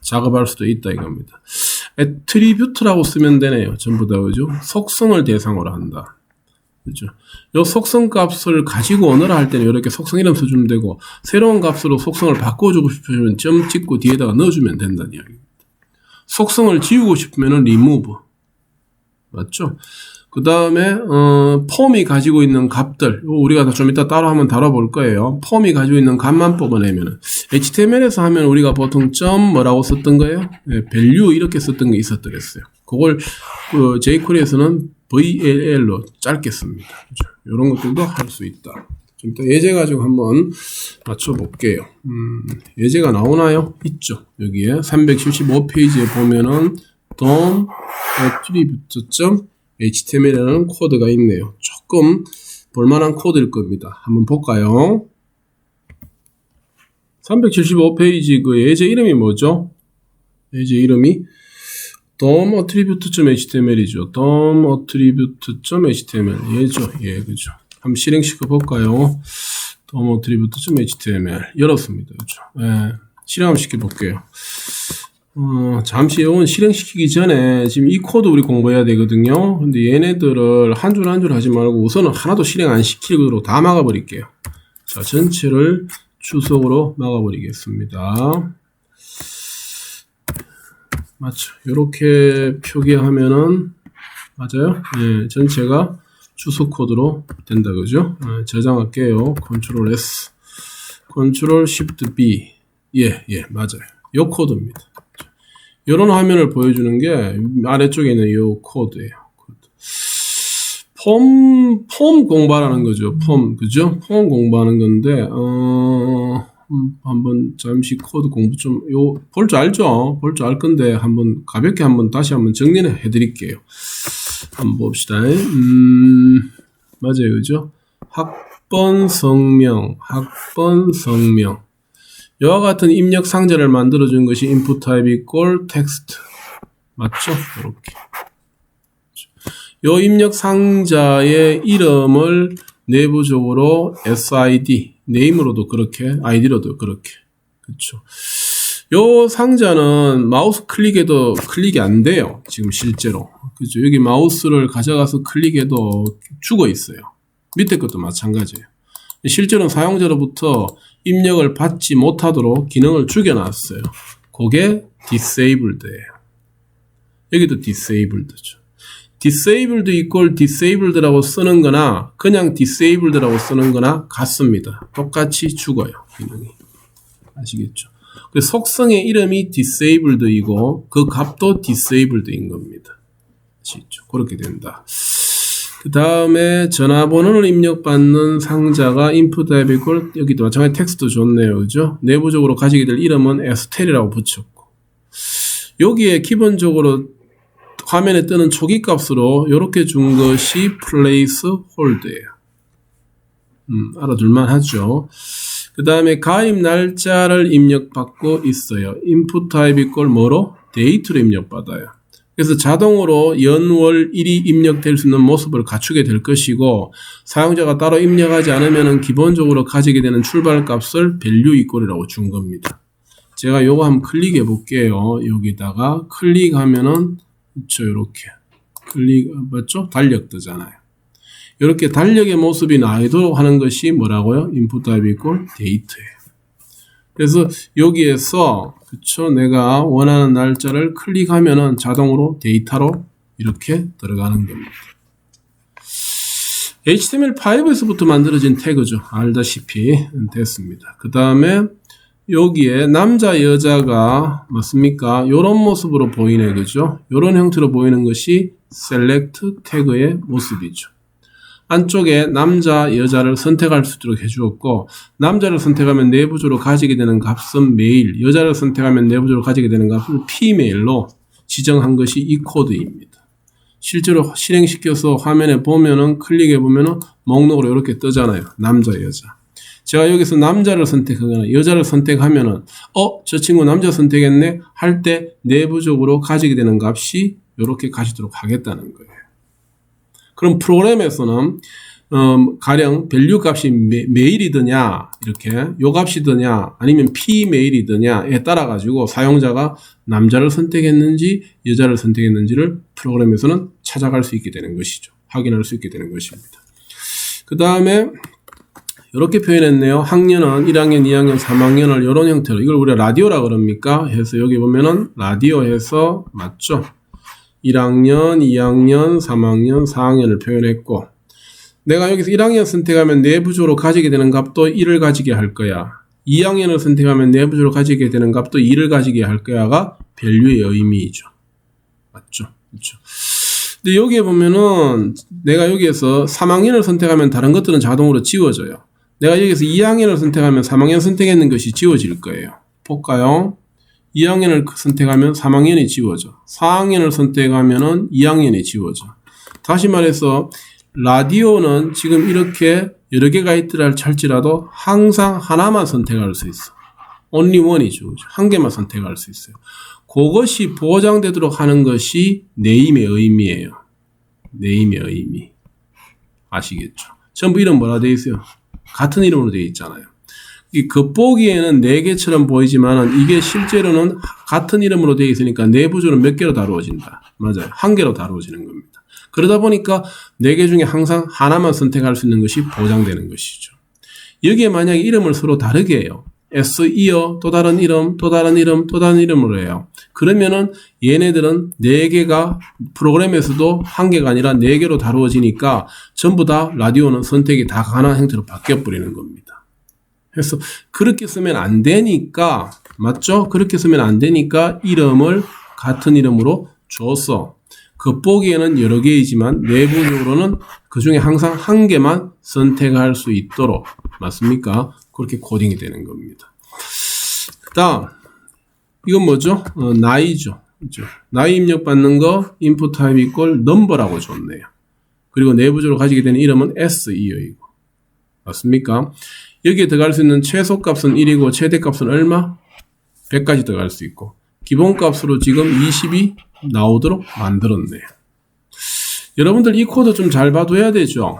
작업할 수도 있다 이겁니다. 애트리뷰트라고 쓰면 되네요. 전부 다, 그죠? 속성을 대상으로 한다. 그죠? 요 속성 값을 가지고 언어를 할 때는 이렇게 속성 이름 써주면 되고, 새로운 값으로 속성을 바꿔주고 싶으면 점 찍고 뒤에다가 넣어주면 된다는 이야기입니다. 속성을 지우고 싶으면 remove. 맞죠? 그 다음에, 폼이 가지고 있는 값들, 우리가 좀 이따 따로 한번 다뤄볼 거예요. 폼이 가지고 있는 값만 뽑아내면은, HTML에서 하면 우리가 보통 점 뭐라고 썼던 거예요? 네, value 이렇게 썼던 게 있었더랬어요. 그걸, jQuery에서는 VLL로 짧게 씁니다. 그렇죠? 이런 것들도 할 수 있다. 좀 이따 예제 가지고 한번 맞춰볼게요. 예제가 나오나요? 있죠. 여기에 375페이지에 보면은 DOM attribute.html이라는 코드가 있네요. 조금 볼만한 코드일 겁니다. 한번 볼까요? 375페이지 그 예제 이름이 뭐죠? 예제 이름이 DOM attribute.html이죠. DOM attribute.html 예죠. 예, 그죠. 한번 실행시켜 볼까요? DOM attribute.html 열었습니다. 그죠. 예, 실행 한번 시켜 볼게요. 잠시 이건 실행시키기 전에 지금 이 코드 우리 공부해야 되거든요. 근데 얘네들을 한 줄 한 줄 하지 말고 우선은 하나도 실행 안 시키고 다 막아버릴게요. 자, 전체를 주석으로 막아버리겠습니다. 맞죠? 이렇게 표기하면은 맞아요? 네, 전체가 주소 코드로 된다, 그죠? 네, 저장할게요. Ctrl S, Ctrl Shift B. 예, 맞아요. 요 코드입니다. 이런 화면을 보여주는 게 아래쪽에 있는 이 코드예요. 폼 공부하라는 거죠. 그죠? 폼 공부하는 건데, 한번 잠시 코드 공부 좀, 볼 줄 알죠? 볼 줄 알 건데, 한번 가볍게 다시 한번 정리를 해드릴게요. 한번 봅시다. 맞아요. 그죠? 학번 성명. 이와 같은 입력 상자를 만들어준 것이 input type equal text. 맞죠? 이렇게. 요 입력 상자의 이름을 내부적으로 SID, name으로도 그렇게, ID로도 그렇게. 그렇죠. 요 상자는 마우스 클릭해도 클릭이 안 돼요. 지금 실제로. 그죠. 여기 마우스를 가져가서 클릭해도 죽어 있어요. 밑에 것도 마찬가지예요. 실제로는 사용자로부터 입력을 받지 못하도록 기능을 죽여놨어요. 그게 disabled예요. 여기도 disabled죠. disabled equal disabled라고 쓰는 거나 그냥 disabled라고 쓰는 거나 같습니다. 똑같이 죽어요. 기능이. 아시겠죠? 그 속성의 이름이 disabled이고 그 값도 disabled인 겁니다. 아시겠죠? 그렇게 된다. 그 다음에 전화번호를 입력받는 상자가 input type equal, 여기도 마찬가지 텍스트 좋네요. 그죠? 내부적으로 가지게 될 이름은 stL이라고 붙였고, 여기에 기본적으로 화면에 뜨는 초기 값으로 이렇게 준 것이 placeholder예요. 알아둘만 하죠. 그 다음에 가입 날짜를 입력받고 있어요. input type equal 뭐로? date로 입력받아요. 그래서 자동으로 연월 일이 입력될 수 있는 모습을 갖추게 될 것이고, 사용자가 따로 입력하지 않으면 기본적으로 가지게 되는 출발 값을 value equal이라고 준 겁니다. 제가 요거 한번 클릭해 볼게요. 여기다가 클릭하면은 그렇죠, 이렇게 클릭 맞죠? 달력 뜨잖아요. 이렇게 달력의 모습이 나오도록 하는 것이 뭐라고요? input type equal date예요. 그래서 여기에서 그쵸, 내가 원하는 날짜를 클릭하면은 자동으로 데이터로 이렇게 들어가는 겁니다. HTML5에서부터 만들어진 태그죠. 알다시피 됐습니다. 그 다음에 여기에 남자 여자가 맞습니까? 이런 모습으로 보이네, 그죠? 이런 형태로 보이는 것이 select 태그의 모습이죠. 안쪽에 남자, 여자를 선택할 수 있도록 해주었고, 남자를 선택하면 내부적으로 가지게 되는 값은 male, 여자를 선택하면 내부적으로 가지게 되는 값은 female로 지정한 것이 이 코드입니다. 실제로 실행시켜서 화면에 보면은 클릭해 보면은 목록으로 이렇게 뜨잖아요. 남자, 여자. 제가 여기서 남자를 선택하거나 여자를 선택하면은 저 친구 남자 선택했네 할 때 내부적으로 가지게 되는 값이 이렇게 가지도록 하겠다는 거예요. 그럼 프로그램에서는 가령 밸류 값이 메일이더냐 이렇게 요 값이더냐 아니면 p-메일이더냐에 따라 가지고 사용자가 남자를 선택했는지 여자를 선택했는지를 프로그램에서는 찾아갈 수 있게 되는 것이죠. 확인할 수 있게 되는 것입니다. 그 다음에 이렇게 표현했네요. 학년은 1학년, 2학년, 3학년을 이런 형태로 이걸 우리가 라디오라 그럽니까? 해서 여기 보면은 라디오 해서 맞죠? 1학년, 2학년, 3학년, 4학년을 표현했고 내가 여기서 1학년 선택하면 내부적으로 가지게 되는 값도 1을 가지게 할 거야. 2학년을 선택하면 내부적으로 가지게 되는 값도 2를 가지게 할 거야가 밸류의 의미이죠. 맞죠? 그렇죠. 근데 여기에 보면은 내가 여기에서 3학년을 선택하면 다른 것들은 자동으로 지워져요. 내가 여기서 2학년을 선택하면 3학년 선택했는 것이 지워질 거예요. 볼까요? 2학년을 선택하면 3학년이 지워져. 4학년을 선택하면 2학년이 지워져. 다시 말해서 라디오는 지금 이렇게 여러 개가 있더라 할지라도 항상 하나만 선택할 수 있어. only one이죠. 한 개만 선택할 수 있어요. 그것이 보장되도록 하는 것이 네임의 의미예요. 네임의 의미. 아시겠죠? 전부 이름 뭐라 되어 있어요? 같은 이름으로 되어 있잖아요. 이 겉보기에는 4개처럼 보이지만 이게 실제로는 같은 이름으로 되어 있으니까 내부적으로 몇 개로 다루어진다. 맞아요. 한 개로 다루어지는 겁니다. 그러다 보니까 4개 중에 항상 하나만 선택할 수 있는 것이 보장되는 것이죠. 여기에 만약에 이름을 서로 다르게 해요. S, 이어, 또 다른 이름, 또 다른 이름, 또 다른 이름으로 해요. 그러면은 얘네들은 4개가 프로그램에서도 1개가 아니라 4개로 다루어지니까 전부 다 라디오는 선택이 다 가능한 형태로 바뀌어버리는 겁니다. 그래서 그렇게 쓰면 안 되니까, 맞죠? 그렇게 쓰면 안 되니까 이름을 같은 이름으로 줬어. 겉보기에는 여러 개이지만 내부적으로는 그 중에 항상 1개만 선택할 수 있도록, 맞습니까? 그렇게 코딩이 되는 겁니다. 그 다음, 이건 뭐죠? 나이죠. 그렇죠? 나이 입력받는 거 input type equal number라고 줬네요. 그리고 내부적으로 가지게 되는 이름은 SE어이고, 맞습니까? 여기에 들어갈 수 있는 최소값은 1이고 최대값은 얼마? 100까지 들어갈 수 있고 기본값으로 지금 20이 나오도록 만들었네요. 여러분들 이 코드 좀 잘 봐둬야 되죠.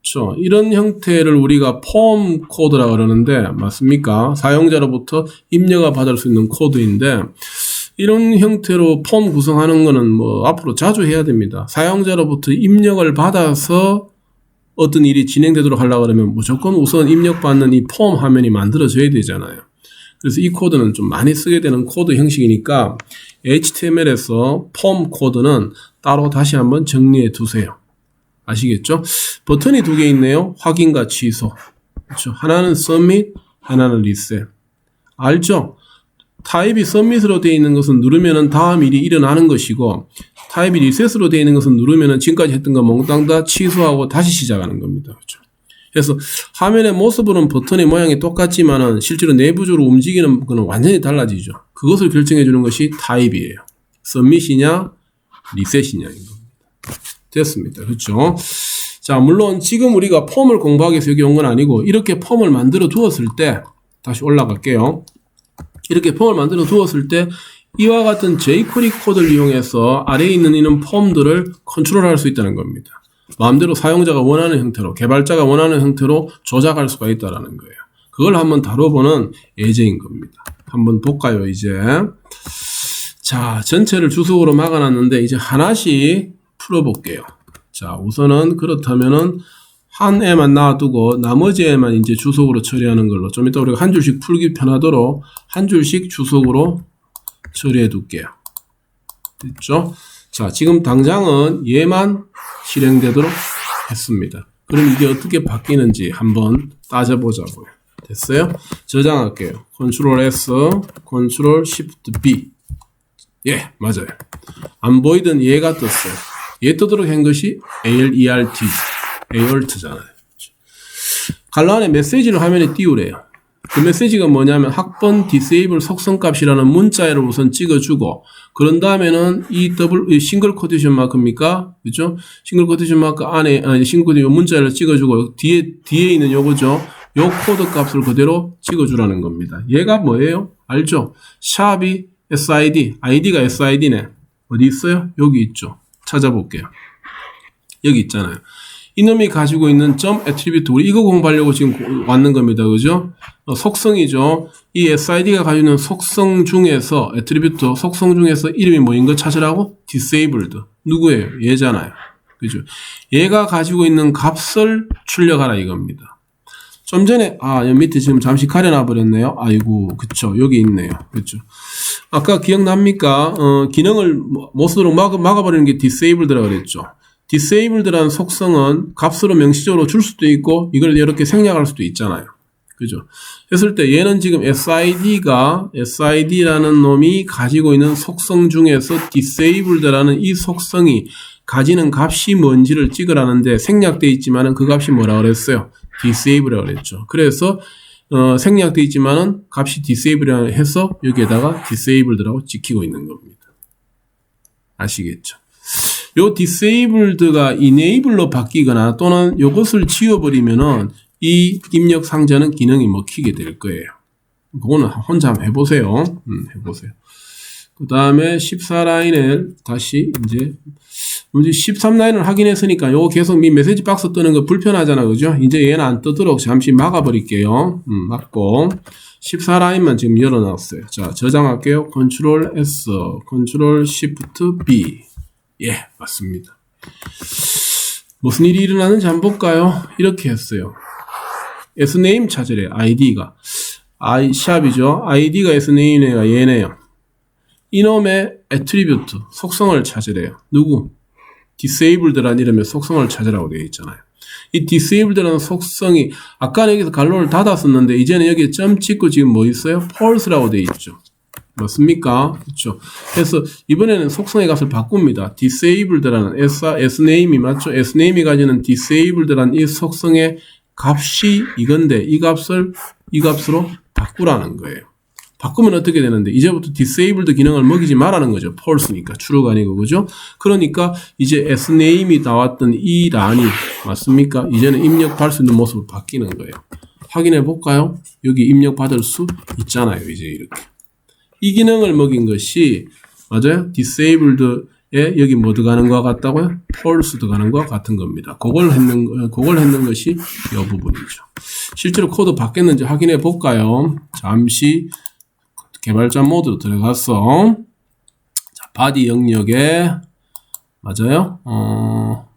그렇죠? 이런 형태를 우리가 폼 코드라 그러는데 맞습니까? 사용자로부터 입력을 받을 수 있는 코드인데 이런 형태로 폼 구성하는 거는 뭐 앞으로 자주 해야 됩니다. 사용자로부터 입력을 받아서 어떤 일이 진행되도록 하려고 그러면 무조건 우선 입력받는 이 폼 화면이 만들어져야 되잖아요. 그래서 이 코드는 좀 많이 쓰게 되는 코드 형식이니까 HTML에서 폼 코드는 따로 다시 한번 정리해 두세요. 아시겠죠? 버튼이 2개 있네요. 확인과 취소. 그렇죠? 하나는 submit, 하나는 reset. 알죠? 타입이 submit으로 되어 있는 것은 누르면은 다음 일이 일어나는 것이고 타입이 reset으로 되어 있는 것은 누르면은 지금까지 했던 거 몽땅 다 취소하고 다시 시작하는 겁니다. 그렇죠? 그래서 화면의 모습으로는 버튼의 모양이 똑같지만은 실제로 내부적으로 움직이는 거는 완전히 달라지죠. 그것을 결정해 주는 것이 타입이에요. submit이냐, reset이냐인 겁니다. 됐습니다. 그렇죠? 자, 물론 지금 우리가 폼을 공부하기 위해서 여기 온 건 아니고 이렇게 폼을 만들어 두었을 때 다시 올라갈게요. 이렇게 폼을 만들어 두었을 때 이와 같은 jQuery 코드를 이용해서 아래에 있는 이런 폼들을 컨트롤할 수 있다는 겁니다. 마음대로 사용자가 원하는 형태로, 개발자가 원하는 형태로 조작할 수가 있다는 거예요. 그걸 한번 다뤄보는 예제인 겁니다. 한번 볼까요, 이제. 자, 전체를 주석으로 막아놨는데 이제 하나씩 풀어볼게요. 자, 우선은 그렇다면은 한 애만 놔두고 나머지 애만 이제 주석으로 처리하는 걸로 좀 이따 우리가 한 줄씩 풀기 편하도록 한 줄씩 주석으로 처리해 둘게요. 됐죠? 자, 지금 당장은 얘만 실행되도록 했습니다. 그럼 이게 어떻게 바뀌는지 한번 따져보자고요. 됐어요? 저장할게요. Ctrl S, Ctrl Shift B. 예, 맞아요. 안 보이던 얘가 떴어요. 얘 뜨도록 한 것이 ALERT, ALT잖아요. 갈라 안에 메시지를 화면에 띄우래요. 그 메시지가 뭐냐면 학번 disable 속성값이라는 문자를 우선 찍어주고 그런 다음에는 이 싱글 코테이션 마크입니까? 그죠? 싱글 코테이션 마크 안에 싱글 코테이션 문자를 찍어주고 뒤에 있는 요거죠. 요 코드 값을 그대로 찍어주라는 겁니다. 얘가 뭐예요? 알죠? 샵이 SID, ID가 SID네. 어디 있어요? 여기 있죠. 찾아볼게요. 여기 있잖아요. 이놈이 가지고 있는 점 애트리뷰트, 우리 이거 공부하려고 지금 왔는 겁니다. 그죠? 속성이죠. 이 SID가 가지고 있는 속성 중에서, 애트리뷰트 속성 중에서 이름이 뭐인 거 찾으라고? disabled. 누구예요? 얘잖아요. 그죠? 얘가 가지고 있는 값을 출력하라 이겁니다. 좀 전에, 여기 밑에 지금 잠시 가려놔 버렸네요. 아이고, 그쵸. 여기 있네요. 그쵸. 아까 기억납니까? 기능을 못 쓰도록 막아버리는 게 disabled라고 그랬죠. disabled라는 속성은 값으로 명시적으로 줄 수도 있고 이걸 이렇게 생략할 수도 있잖아요. 그죠? 했을 때 얘는 지금 SID라는 놈이 가지고 있는 속성 중에서 disabled라는 이 속성이 가지는 값이 뭔지를 찍으라는데 생략되어 있지만은 그 값이 뭐라 그랬어요? disable라고 그랬죠. 그래서 생략되어 있지만은 값이 disable라고 해서 여기에다가 disabled라고 찍히고 있는 겁니다. 아시겠죠? 요 disabled가 enable로 바뀌거나 또는 요것을 지워버리면은 이 입력 상자는 기능이 먹히게 될 거예요. 그거는 혼자 한번 해보세요. 해보세요. 그 다음에 14라인을 다시 이제 13라인을 확인했으니까 요거 계속 이 메시지 박스 뜨는 거 불편하잖아. 그죠? 이제 얘는 안 뜨도록 잠시 막아버릴게요. 막고 14라인만 지금 열어놨어요. 자, 저장할게요. Ctrl S, Ctrl Shift B. 예, 맞습니다. 무슨 일이 일어나는지 한번 볼까요? 이렇게 했어요. sName 찾으래요. ID가. 샵이죠. ID가 sName가 얘네요. 이놈의 attribute, 속성을 찾으래요. 누구? disabled라는 이름의 속성을 찾으라고 되어 있잖아요. 이 disabled라는 속성이 아까는 여기서 갈로를 닫았었는데 이제는 여기에 점 찍고 지금 뭐 있어요? false라고 되어 있죠. 맞습니까? 그렇죠. 그래서 이번에는 속성의 값을 바꿉니다. disabled라는 sName이 맞죠? sName이 가지는 disabled라는 이 속성의 값이 이건데 이 값을 이 값으로 바꾸라는 거예요. 바꾸면 어떻게 되는데 이제부터 disabled기능을 먹이지 말라는 거죠. false니까 true가 아니고 그죠? 그러니까 이제 sName이 나왔던 이 란이 맞습니까? 이제는 입력받을 수 있는 모습으로 바뀌는 거예요. 확인해 볼까요? 여기 입력받을 수 있잖아요. 이제 이렇게. 이 기능을 먹인 것이 맞아요? disabled에 여기 뭐 들어가는 것 같다고요? false 들어가는 것 같은 겁니다. 그걸 했는 것이 이 부분이죠. 실제로 코드 바뀌었는지 확인해 볼까요? 잠시 개발자 모드로 들어가서 자, body 영역에 맞아요?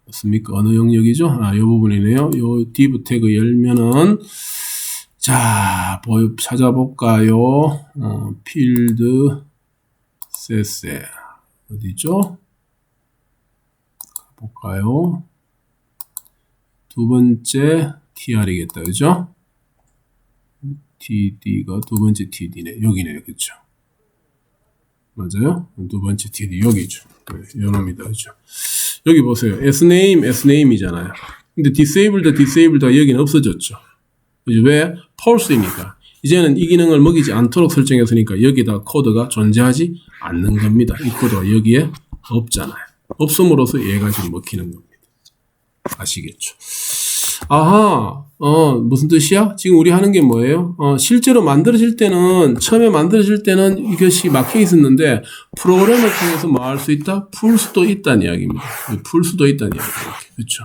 맞습니까? 어느 영역이죠? 이 부분이네요. 요 div 태그 열면은 자, 찾아볼까요? 필드 css 어디죠? 볼까요? 두 번째 tr이겠다, 그죠? td가 두 번째 td네, 여기네요, 그죠? 맞아요? 두 번째 td 여기죠. 네, 요놈이다, 그죠? 여기 보세요, sName이잖아요. 근데 disabled가 여기는 없어졌죠. 그죠? 왜? false이니까. 이제는 이 기능을 먹이지 않도록 설정했으니까 여기다 코드가 존재하지 않는 겁니다. 이 코드가 여기에 없잖아요. 없음으로써 얘가 지금 먹히는 겁니다. 아시겠죠? 아하, 무슨 뜻이야? 지금 우리 하는 게 뭐예요? 실제로 처음에 만들어질 때는 이것이 막혀 있었는데, 프로그램을 통해서 뭐 할 수 있다? 풀 수도 있다는 이야기입니다. 풀 수도 있다는 이야기입니다. 그렇죠?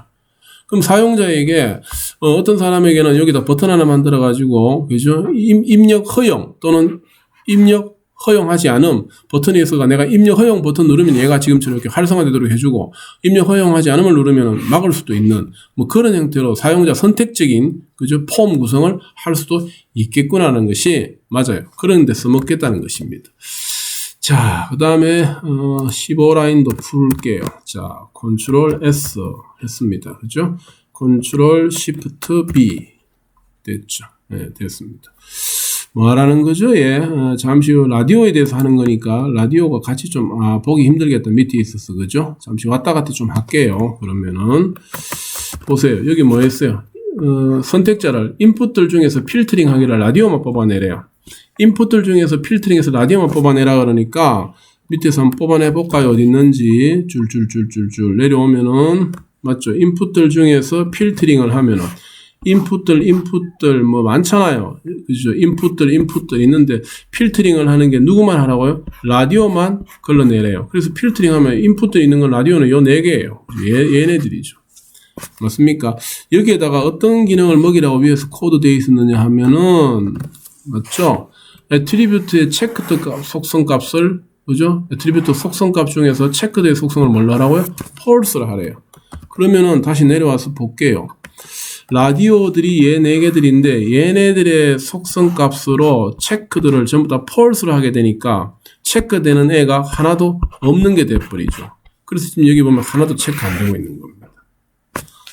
그럼 사용자에게, 어떤 사람에게는 여기다 버튼 하나 만들어가지고, 그죠? 입력 허용 또는 입력 허용하지 않음 버튼에서가 내가 입력 허용 버튼 누르면 얘가 지금처럼 이렇게 활성화되도록 해주고 입력 허용하지 않음을 누르면 막을 수도 있는 뭐 그런 형태로 사용자 선택적인 그죠 폼 구성을 할 수도 있겠구나라는 것이 맞아요. 그런 데 써먹겠다는 것입니다. 자, 그 다음에 15라인도 풀게요. 자, Ctrl S 했습니다. 그죠? Ctrl Shift B 됐죠? 네, 됐습니다. 뭐 하라는 거죠? 예. 잠시 후 라디오에 대해서 하는 거니까 라디오가 같이 좀 보기 힘들겠다 밑에 있어서 그죠? 잠시 왔다 갔다 좀 할게요. 그러면은 보세요. 여기 뭐 했어요? 선택자를 인풋들 중에서 필터링 하기를 라디오만 뽑아내래요. 인풋들 중에서 필터링해서 라디오만 뽑아내라 그러니까 밑에서 한번 뽑아내 볼까요? 어디 있는지 줄줄줄줄줄 내려오면은 맞죠? 인풋들 중에서 필터링을 하면은 인풋들 뭐 많잖아요. 그죠? 인풋들 있는데 필터링을 하는 게 누구만 하라고요? 라디오만 걸러내래요. 그래서 필터링 하면 인풋들 있는 건 라디오는 요 4개예요. 얘네들이죠. 맞습니까? 여기에다가 어떤 기능을 먹이라고 위해서 코드 되어 있었느냐 하면은 맞죠? 애트리뷰트의 체크드 속성 값을 그죠? 애트리뷰트 속성 값 중에서 체크드의 속성을 뭘로 하라고요? false를 하래요. 그러면은 다시 내려와서 볼게요. 라디오들이 얘 4개들인데 얘네들의 속성 값으로 체크들을 전부 다 false로 하게 되니까 체크되는 애가 하나도 없는 게 돼버리죠. 그래서 지금 여기 보면 하나도 체크 안 되고 있는 겁니다.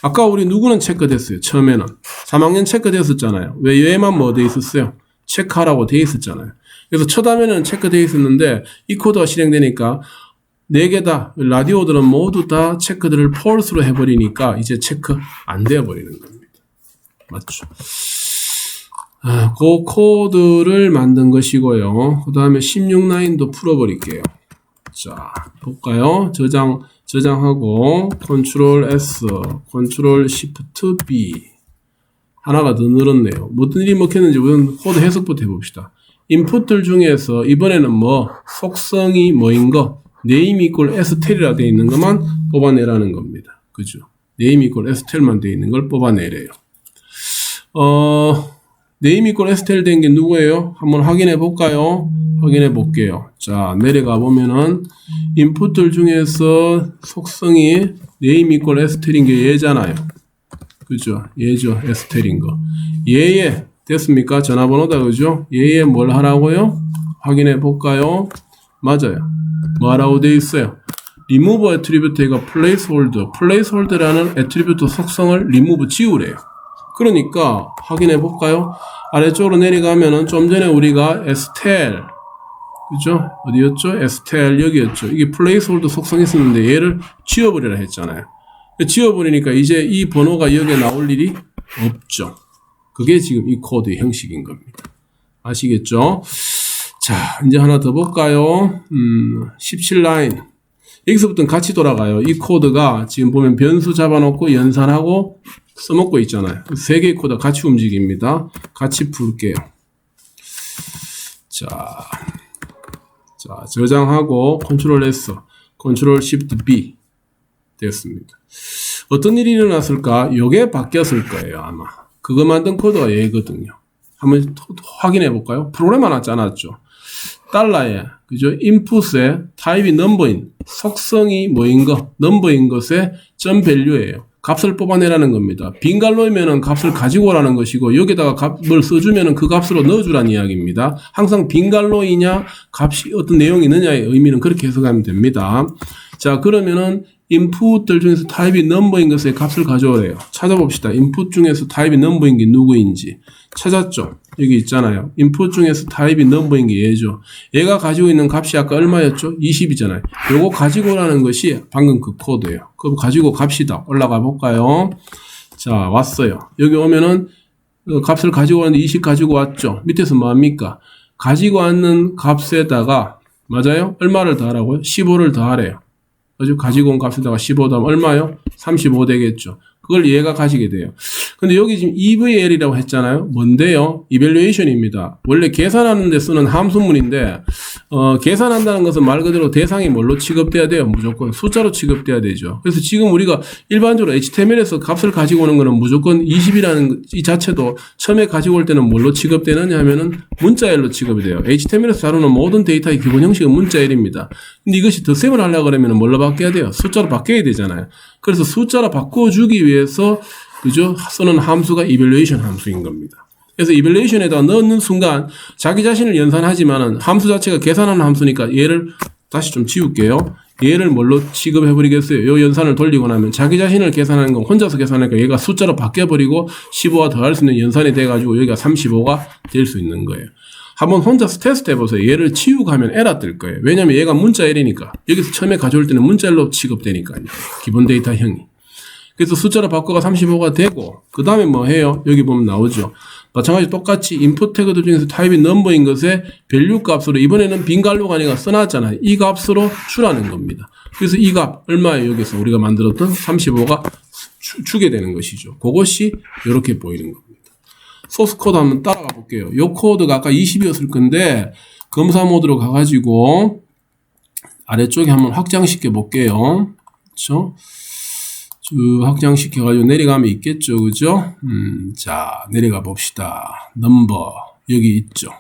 아까 우리 누구는 체크됐어요? 처음에는 3학년 체크됐었잖아요. 왜 얘만 뭐 돼 있었어요? 체크하라고 돼 있었잖아요. 그래서 첫 화면은 체크돼 있었는데 이 코드가 실행되니까 4개 다 라디오들은 모두 다 체크들을 false로 해버리니까 이제 체크 안 되어버리는 겁니다. 맞죠? 그 코드를 만든 것이고요. 그 다음에 16라인도 풀어버릴게요. 자, 볼까요? 저장하고 컨트롤 S, 컨트롤 Shift B 하나가 더 늘었네요. 무슨 일이 먹혔는지 우선 코드 해석부터 해봅시다. 인풋들 중에서 이번에는 뭐 속성이 뭐인 거 name equal string이라 되어 있는 것만 뽑아내라는 겁니다. 그죠? name equal string만 되어 있는 걸 뽑아내래요. name equal string 된 게 누구예요? 한번 확인해 볼까요? 확인해 볼게요. 자, 내려가 보면은 인풋들 중에서 속성이 name equal string인 게 얘잖아요. 그죠? 얘죠. string인 거. 얘에 됐습니까? 전화번호다. 그죠? 얘에 뭘 하라고요? 확인해 볼까요? 맞아요. 뭐 하라고 되어 있어요? remove attribute가 placeholder라는 attribute 속성을 remove 지우래요. 그러니까 확인해 볼까요? 아래쪽으로 내려가면은 좀 전에 우리가 stl 그죠? 어디였죠? stl 여기였죠. 이게 placeholder 속성이 있었는데 얘를 지워버리라 했잖아요. 지워버리니까 이제 이 번호가 여기에 나올 일이 없죠. 그게 지금 이 코드의 형식인 겁니다. 아시겠죠? 자, 이제 하나 더 볼까요? 17라인. 여기서부터는 같이 돌아가요. 이 코드가 지금 보면 변수 잡아놓고 연산하고 써먹고 있잖아요. 3개의 코드가 같이 움직입니다. 같이 풀게요. 자, 저장하고 컨트롤 S, 컨트롤 Shift B 되었습니다. 어떤 일이 일어났을까? 요게 바뀌었을 거예요, 아마. 그거 만든 코드가 얘거든요. 한번 확인해 볼까요? 프로그램 하나 짜놨죠. 달러에, 그죠? 인풋에 타입이 넘버인, 속성이 뭐인 거, 넘버인 것의 점 밸류예요. 값을 뽑아내라는 겁니다. 빈 갈로이면은 값을 가지고 오라는 것이고, 여기다가 값을 써주면은 그 값으로 넣어주라는 이야기입니다. 항상 빈 갈로이냐, 값이 어떤 내용이 있느냐의 의미는 그렇게 해석하면 됩니다. 자, 그러면은 인풋들 중에서 타입이 넘버인 것의 값을 가져오래요. 찾아봅시다. 인풋 중에서 타입이 넘버인 게 누구인지. 찾았죠? 여기 있잖아요. 인풋 중에서 타입이 넘버인 게 얘죠. 얘가 가지고 있는 값이 아까 얼마였죠? 20이잖아요. 요거 가지고 오라는 것이 방금 그 코드예요. 그럼 가지고 갑시다. 올라가 볼까요? 자, 왔어요. 여기 오면은 값을 가지고 왔는데 20 가지고 왔죠? 밑에서 뭐합니까? 가지고 왔는 값에다가 맞아요? 얼마를 더하라고요? 15를 더하래요. 가지고 온 값에다가 15 더하면 얼마요? 35 되겠죠. 그걸 얘가 가지게 돼요. 근데 여기 지금 EVL이라고 했잖아요. 뭔데요? evaluation입니다. 원래 계산하는 데 쓰는 함수문인데 계산한다는 것은 말 그대로 대상이 뭘로 취급돼야 돼요? 무조건 숫자로 취급돼야 되죠. 그래서 지금 우리가 일반적으로 HTML에서 값을 가지고 오는 거는 무조건 20이라는 이 자체도 처음에 가지고 올 때는 뭘로 취급되느냐 하면은 문자열로 취급이 돼요. HTML에서 다루는 모든 데이터의 기본 형식은 문자열입니다. 근데 이것이 덧셈을 하려고 그러면 뭘로 바뀌어야 돼요? 숫자로 바뀌어야 되잖아요. 그래서 숫자로 바꿔주기 위해서 그죠? 쓰는 함수가 evaluation 함수인 겁니다. 그래서 evaluation에다 넣는 순간 자기 자신을 연산하지만은 함수 자체가 계산하는 함수니까 얘를 다시 좀 지울게요. 얘를 뭘로 취급해버리겠어요? 요 연산을 돌리고 나면 자기 자신을 계산하는 건 혼자서 계산하니까 얘가 숫자로 바뀌어버리고 15가 더할 수 있는 연산이 돼가지고 여기가 35가 될 수 있는 거예요. 한번 혼자서 테스트 해보세요. 얘를 치우고 하면 에러 뜰 거예요. 왜냐면 얘가 문자열이니까. 여기서 처음에 가져올 때는 문자열로 취급되니까요. 기본 데이터 형이. 그래서 숫자로 바꿔가 35가 되고 그 다음에 뭐 해요? 여기 보면 나오죠. 마찬가지 똑같이 인풋 태그들 중에서 타입이 넘버인 것에 밸류 값으로 이번에는 빈갈로가 아니라 써놨잖아요. 이 값으로 추라는 겁니다. 그래서 이 값 얼마예요? 여기서 우리가 만들었던 35가 주게 되는 것이죠. 그것이 이렇게 보이는 겁니다. 소스 코드 한번 따라가 볼게요. 이 코드가 아까 20이었을 건데 검사 모드로 가가지고 아래쪽에 한번 확장시켜 볼게요. 그렇죠? 쭉 확장시켜가지고 내려가면 있겠죠. 그죠? 자, 내려가 봅시다. 넘버. 여기 있죠.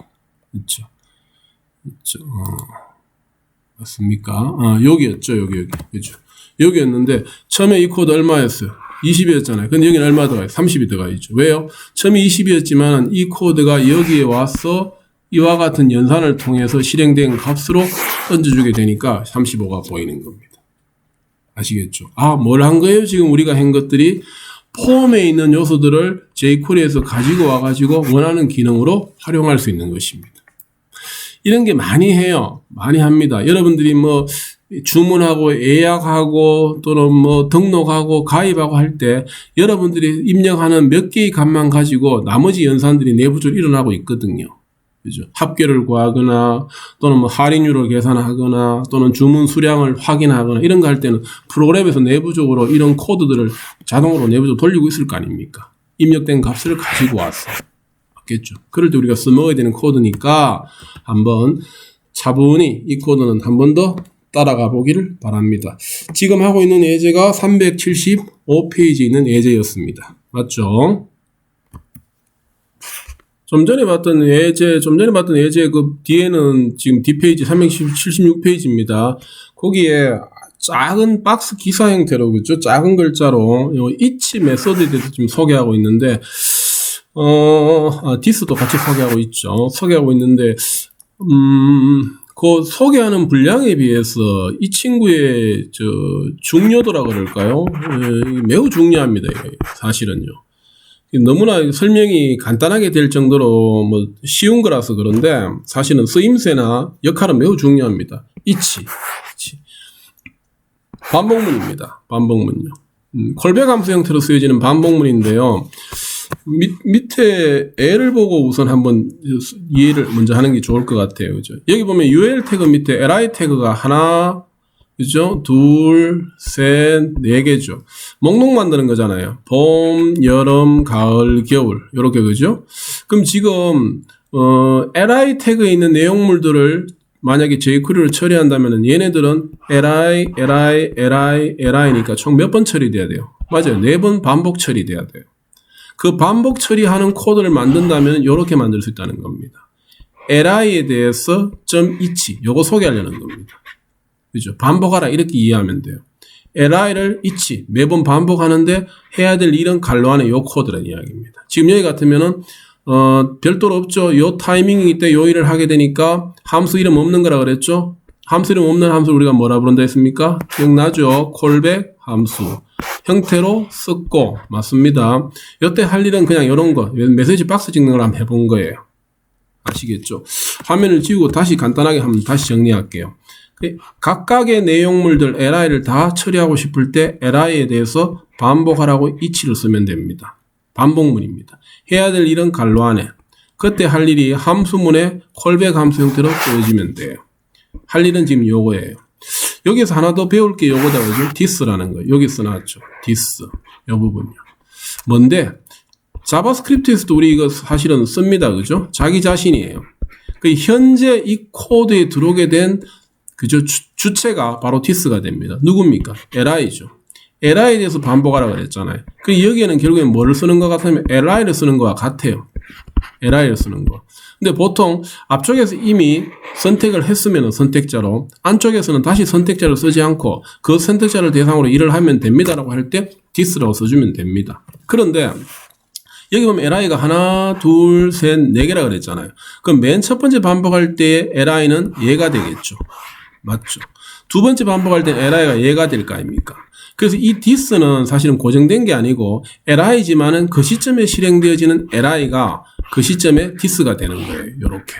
있죠. 있죠. 맞습니까? 여기였죠. 여기. 그죠? 여기였는데, 처음에 이 코드 얼마였어요? 20이었잖아요. 근데 여기는 얼마 들어가요? 30이 들어가 있죠. 왜요? 처음에 20이었지만 이 코드가 여기에 와서 이와 같은 연산을 통해서 실행된 값으로 던져주게 되니까 35가 보이는 겁니다. 아시겠죠? 뭘 한 거예요? 지금 우리가 한 것들이 폼에 있는 요소들을 jQuery에서 가지고 와가지고 원하는 기능으로 활용할 수 있는 것입니다. 이런 게 많이 해요. 많이 합니다. 여러분들이 뭐 주문하고 예약하고 또는 뭐 등록하고 가입하고 할 때 여러분들이 입력하는 몇 개의 값만 가지고 나머지 연산들이 내부적으로 일어나고 있거든요. 그죠? 합계를 구하거나 또는 뭐 할인율을 계산하거나 또는 주문 수량을 확인하거나 이런 거 할 때는 프로그램에서 내부적으로 이런 코드들을 자동으로 내부적으로 돌리고 있을 거 아닙니까? 입력된 값을 가지고 왔어. 맞겠죠? 그럴 때 우리가 써먹어야 되는 코드니까 한번 차분히 이 코드는 한 번 더 따라가 보기를 바랍니다. 지금 하고 있는 예제가 375페이지에 있는 예제였습니다. 맞죠? 좀 전에 봤던 예제 그 뒤에는 지금 뒷페이지 376페이지입니다. 거기에 작은 박스 기사 형태로, 그죠? 작은 글자로 each 메소드에 대해서 좀 소개하고 있는데, 디스도 같이 소개하고 있죠. 소개하고 있는데, 그 소개하는 분량에 비해서 이 친구의 중요도라 그럴까요? 매우 중요합니다. 사실은요. 너무나 설명이 간단하게 될 정도로 뭐 쉬운 거라서 그런데 사실은 쓰임새나 역할은 매우 중요합니다. each. 반복문입니다. 반복문요. 콜백 함수 형태로 쓰여지는 반복문인데요. 밑에 L을 보고 우선 한번 이해를 먼저 하는 게 좋을 것 같아요. 그죠? 여기 보면 UL 태그 밑에 LI 태그가 하나, 그죠? 둘, 셋, 네 개죠. 목록 만드는 거잖아요. 봄, 여름, 가을, 겨울. 요렇게, 그죠? 그럼 지금, LI 태그에 있는 내용물들을 만약에 jQuery로 처리한다면 얘네들은 LI니까 총 몇 번 처리돼야 돼요? 맞아요. 4번 반복 처리돼야 돼요. 그 반복 처리하는 코드를 만든다면 요렇게 만들 수 있다는 겁니다. LI에 대해서 .each 요거 소개하려는 겁니다. 그죠? 반복하라 이렇게 이해하면 돼요. LI를 each 매번 반복하는데 해야 될 일은 갈로 안에 요 코드라는 이야기입니다. 지금 여기 같으면은 별도로 없죠. 요 타이밍이 때 요 일을 하게 되니까 함수 이름 없는 거라 그랬죠. 함수 이름 없는 함수를 우리가 뭐라 부른다 했습니까? 기억나죠? 콜백 함수 형태로 썼고 맞습니다. 이때 할 일은 그냥 이런 거 메시지 박스 찍는 걸 한번 해본 거예요. 아시겠죠? 화면을 지우고 다시 간단하게 한번 다시 정리할게요. 각각의 내용물들 LI를 다 처리하고 싶을 때 LI에 대해서 반복하라고 each를 쓰면 됩니다. 반복문입니다. 해야 될 일은 갈로 안에. 그때 할 일이 함수문에 콜백 함수 형태로 쓰여지면 돼요. 할 일은 지금 요거예요. 여기서 하나 더 배울 게 요거다. 그죠? this라는 거. 여기 써놨죠. this. 요 부분요. 뭔데? 자바스크립트에서도 우리 이거 사실은 씁니다. 그죠? 자기 자신이에요. 그 현재 이 코드에 들어오게 된 그죠? 주체가 바로 this가 됩니다. 누굽니까? li죠. li에 대해서 반복하라고 그랬잖아요. 그 여기에는 결국엔 뭐를 쓰는 것 같으면 li를 쓰는 거와 같아요. li를 쓰는 거. 근데 보통 앞쪽에서 이미 선택을 했으면 선택자로 안쪽에서는 다시 선택자를 쓰지 않고 그 선택자를 대상으로 일을 하면 됩니다라고 할 때 this라고 써주면 됩니다. 그런데 여기 보면 li가 하나, 둘, 셋, 네 개라 그랬잖아요. 그럼 맨 첫 번째 반복할 때 li는 얘가 되겠죠. 맞죠? 두 번째 반복할 때 li가 얘가 될 거 아닙니까? 그래서 이 this는 사실은 고정된 게 아니고 li지만은 그 시점에 실행되어지는 li가 그 시점에 this가 되는 거예요. 요렇게.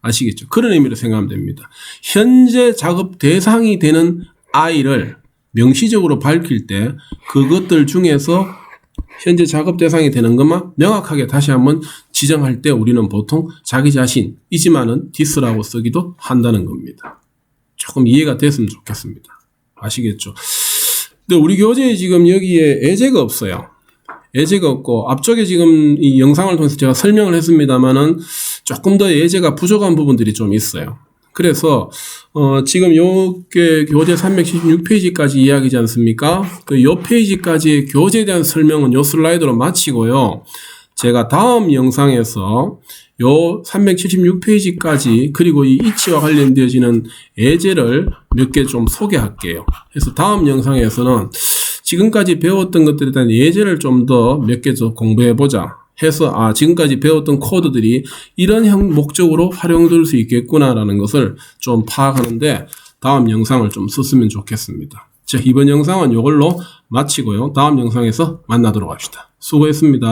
아시겠죠? 그런 의미로 생각하면 됩니다. 현재 작업 대상이 되는 i를 명시적으로 밝힐 때 그것들 중에서 현재 작업 대상이 되는 것만 명확하게 다시 한번 지정할 때 우리는 보통 자기 자신이지만은 this라고 쓰기도 한다는 겁니다. 조금 이해가 됐으면 좋겠습니다. 아시겠죠? 근데 우리 교재에 지금 여기에 예제가 없어요. 예제가 없고 앞쪽에 지금 이 영상을 통해서 제가 설명을 했습니다만은 조금 더 예제가 부족한 부분들이 좀 있어요. 그래서 지금 요게 교재 376페이지까지 이야기지 않습니까? 그 요 페이지까지의 교재에 대한 설명은 요 슬라이드로 마치고요. 제가 다음 영상에서 요 376페이지까지 그리고 이 이치와 관련되어지는 예제를 몇 개 좀 소개할게요. 그래서 다음 영상에서는 지금까지 배웠던 것들에 대한 예제를 좀 더 몇 개 더 공부해보자 해서 지금까지 배웠던 코드들이 이런 목적으로 활용될 수 있겠구나라는 것을 좀 파악하는데 다음 영상을 좀 썼으면 좋겠습니다. 자, 이번 영상은 이걸로 마치고요. 다음 영상에서 만나도록 합시다. 수고했습니다.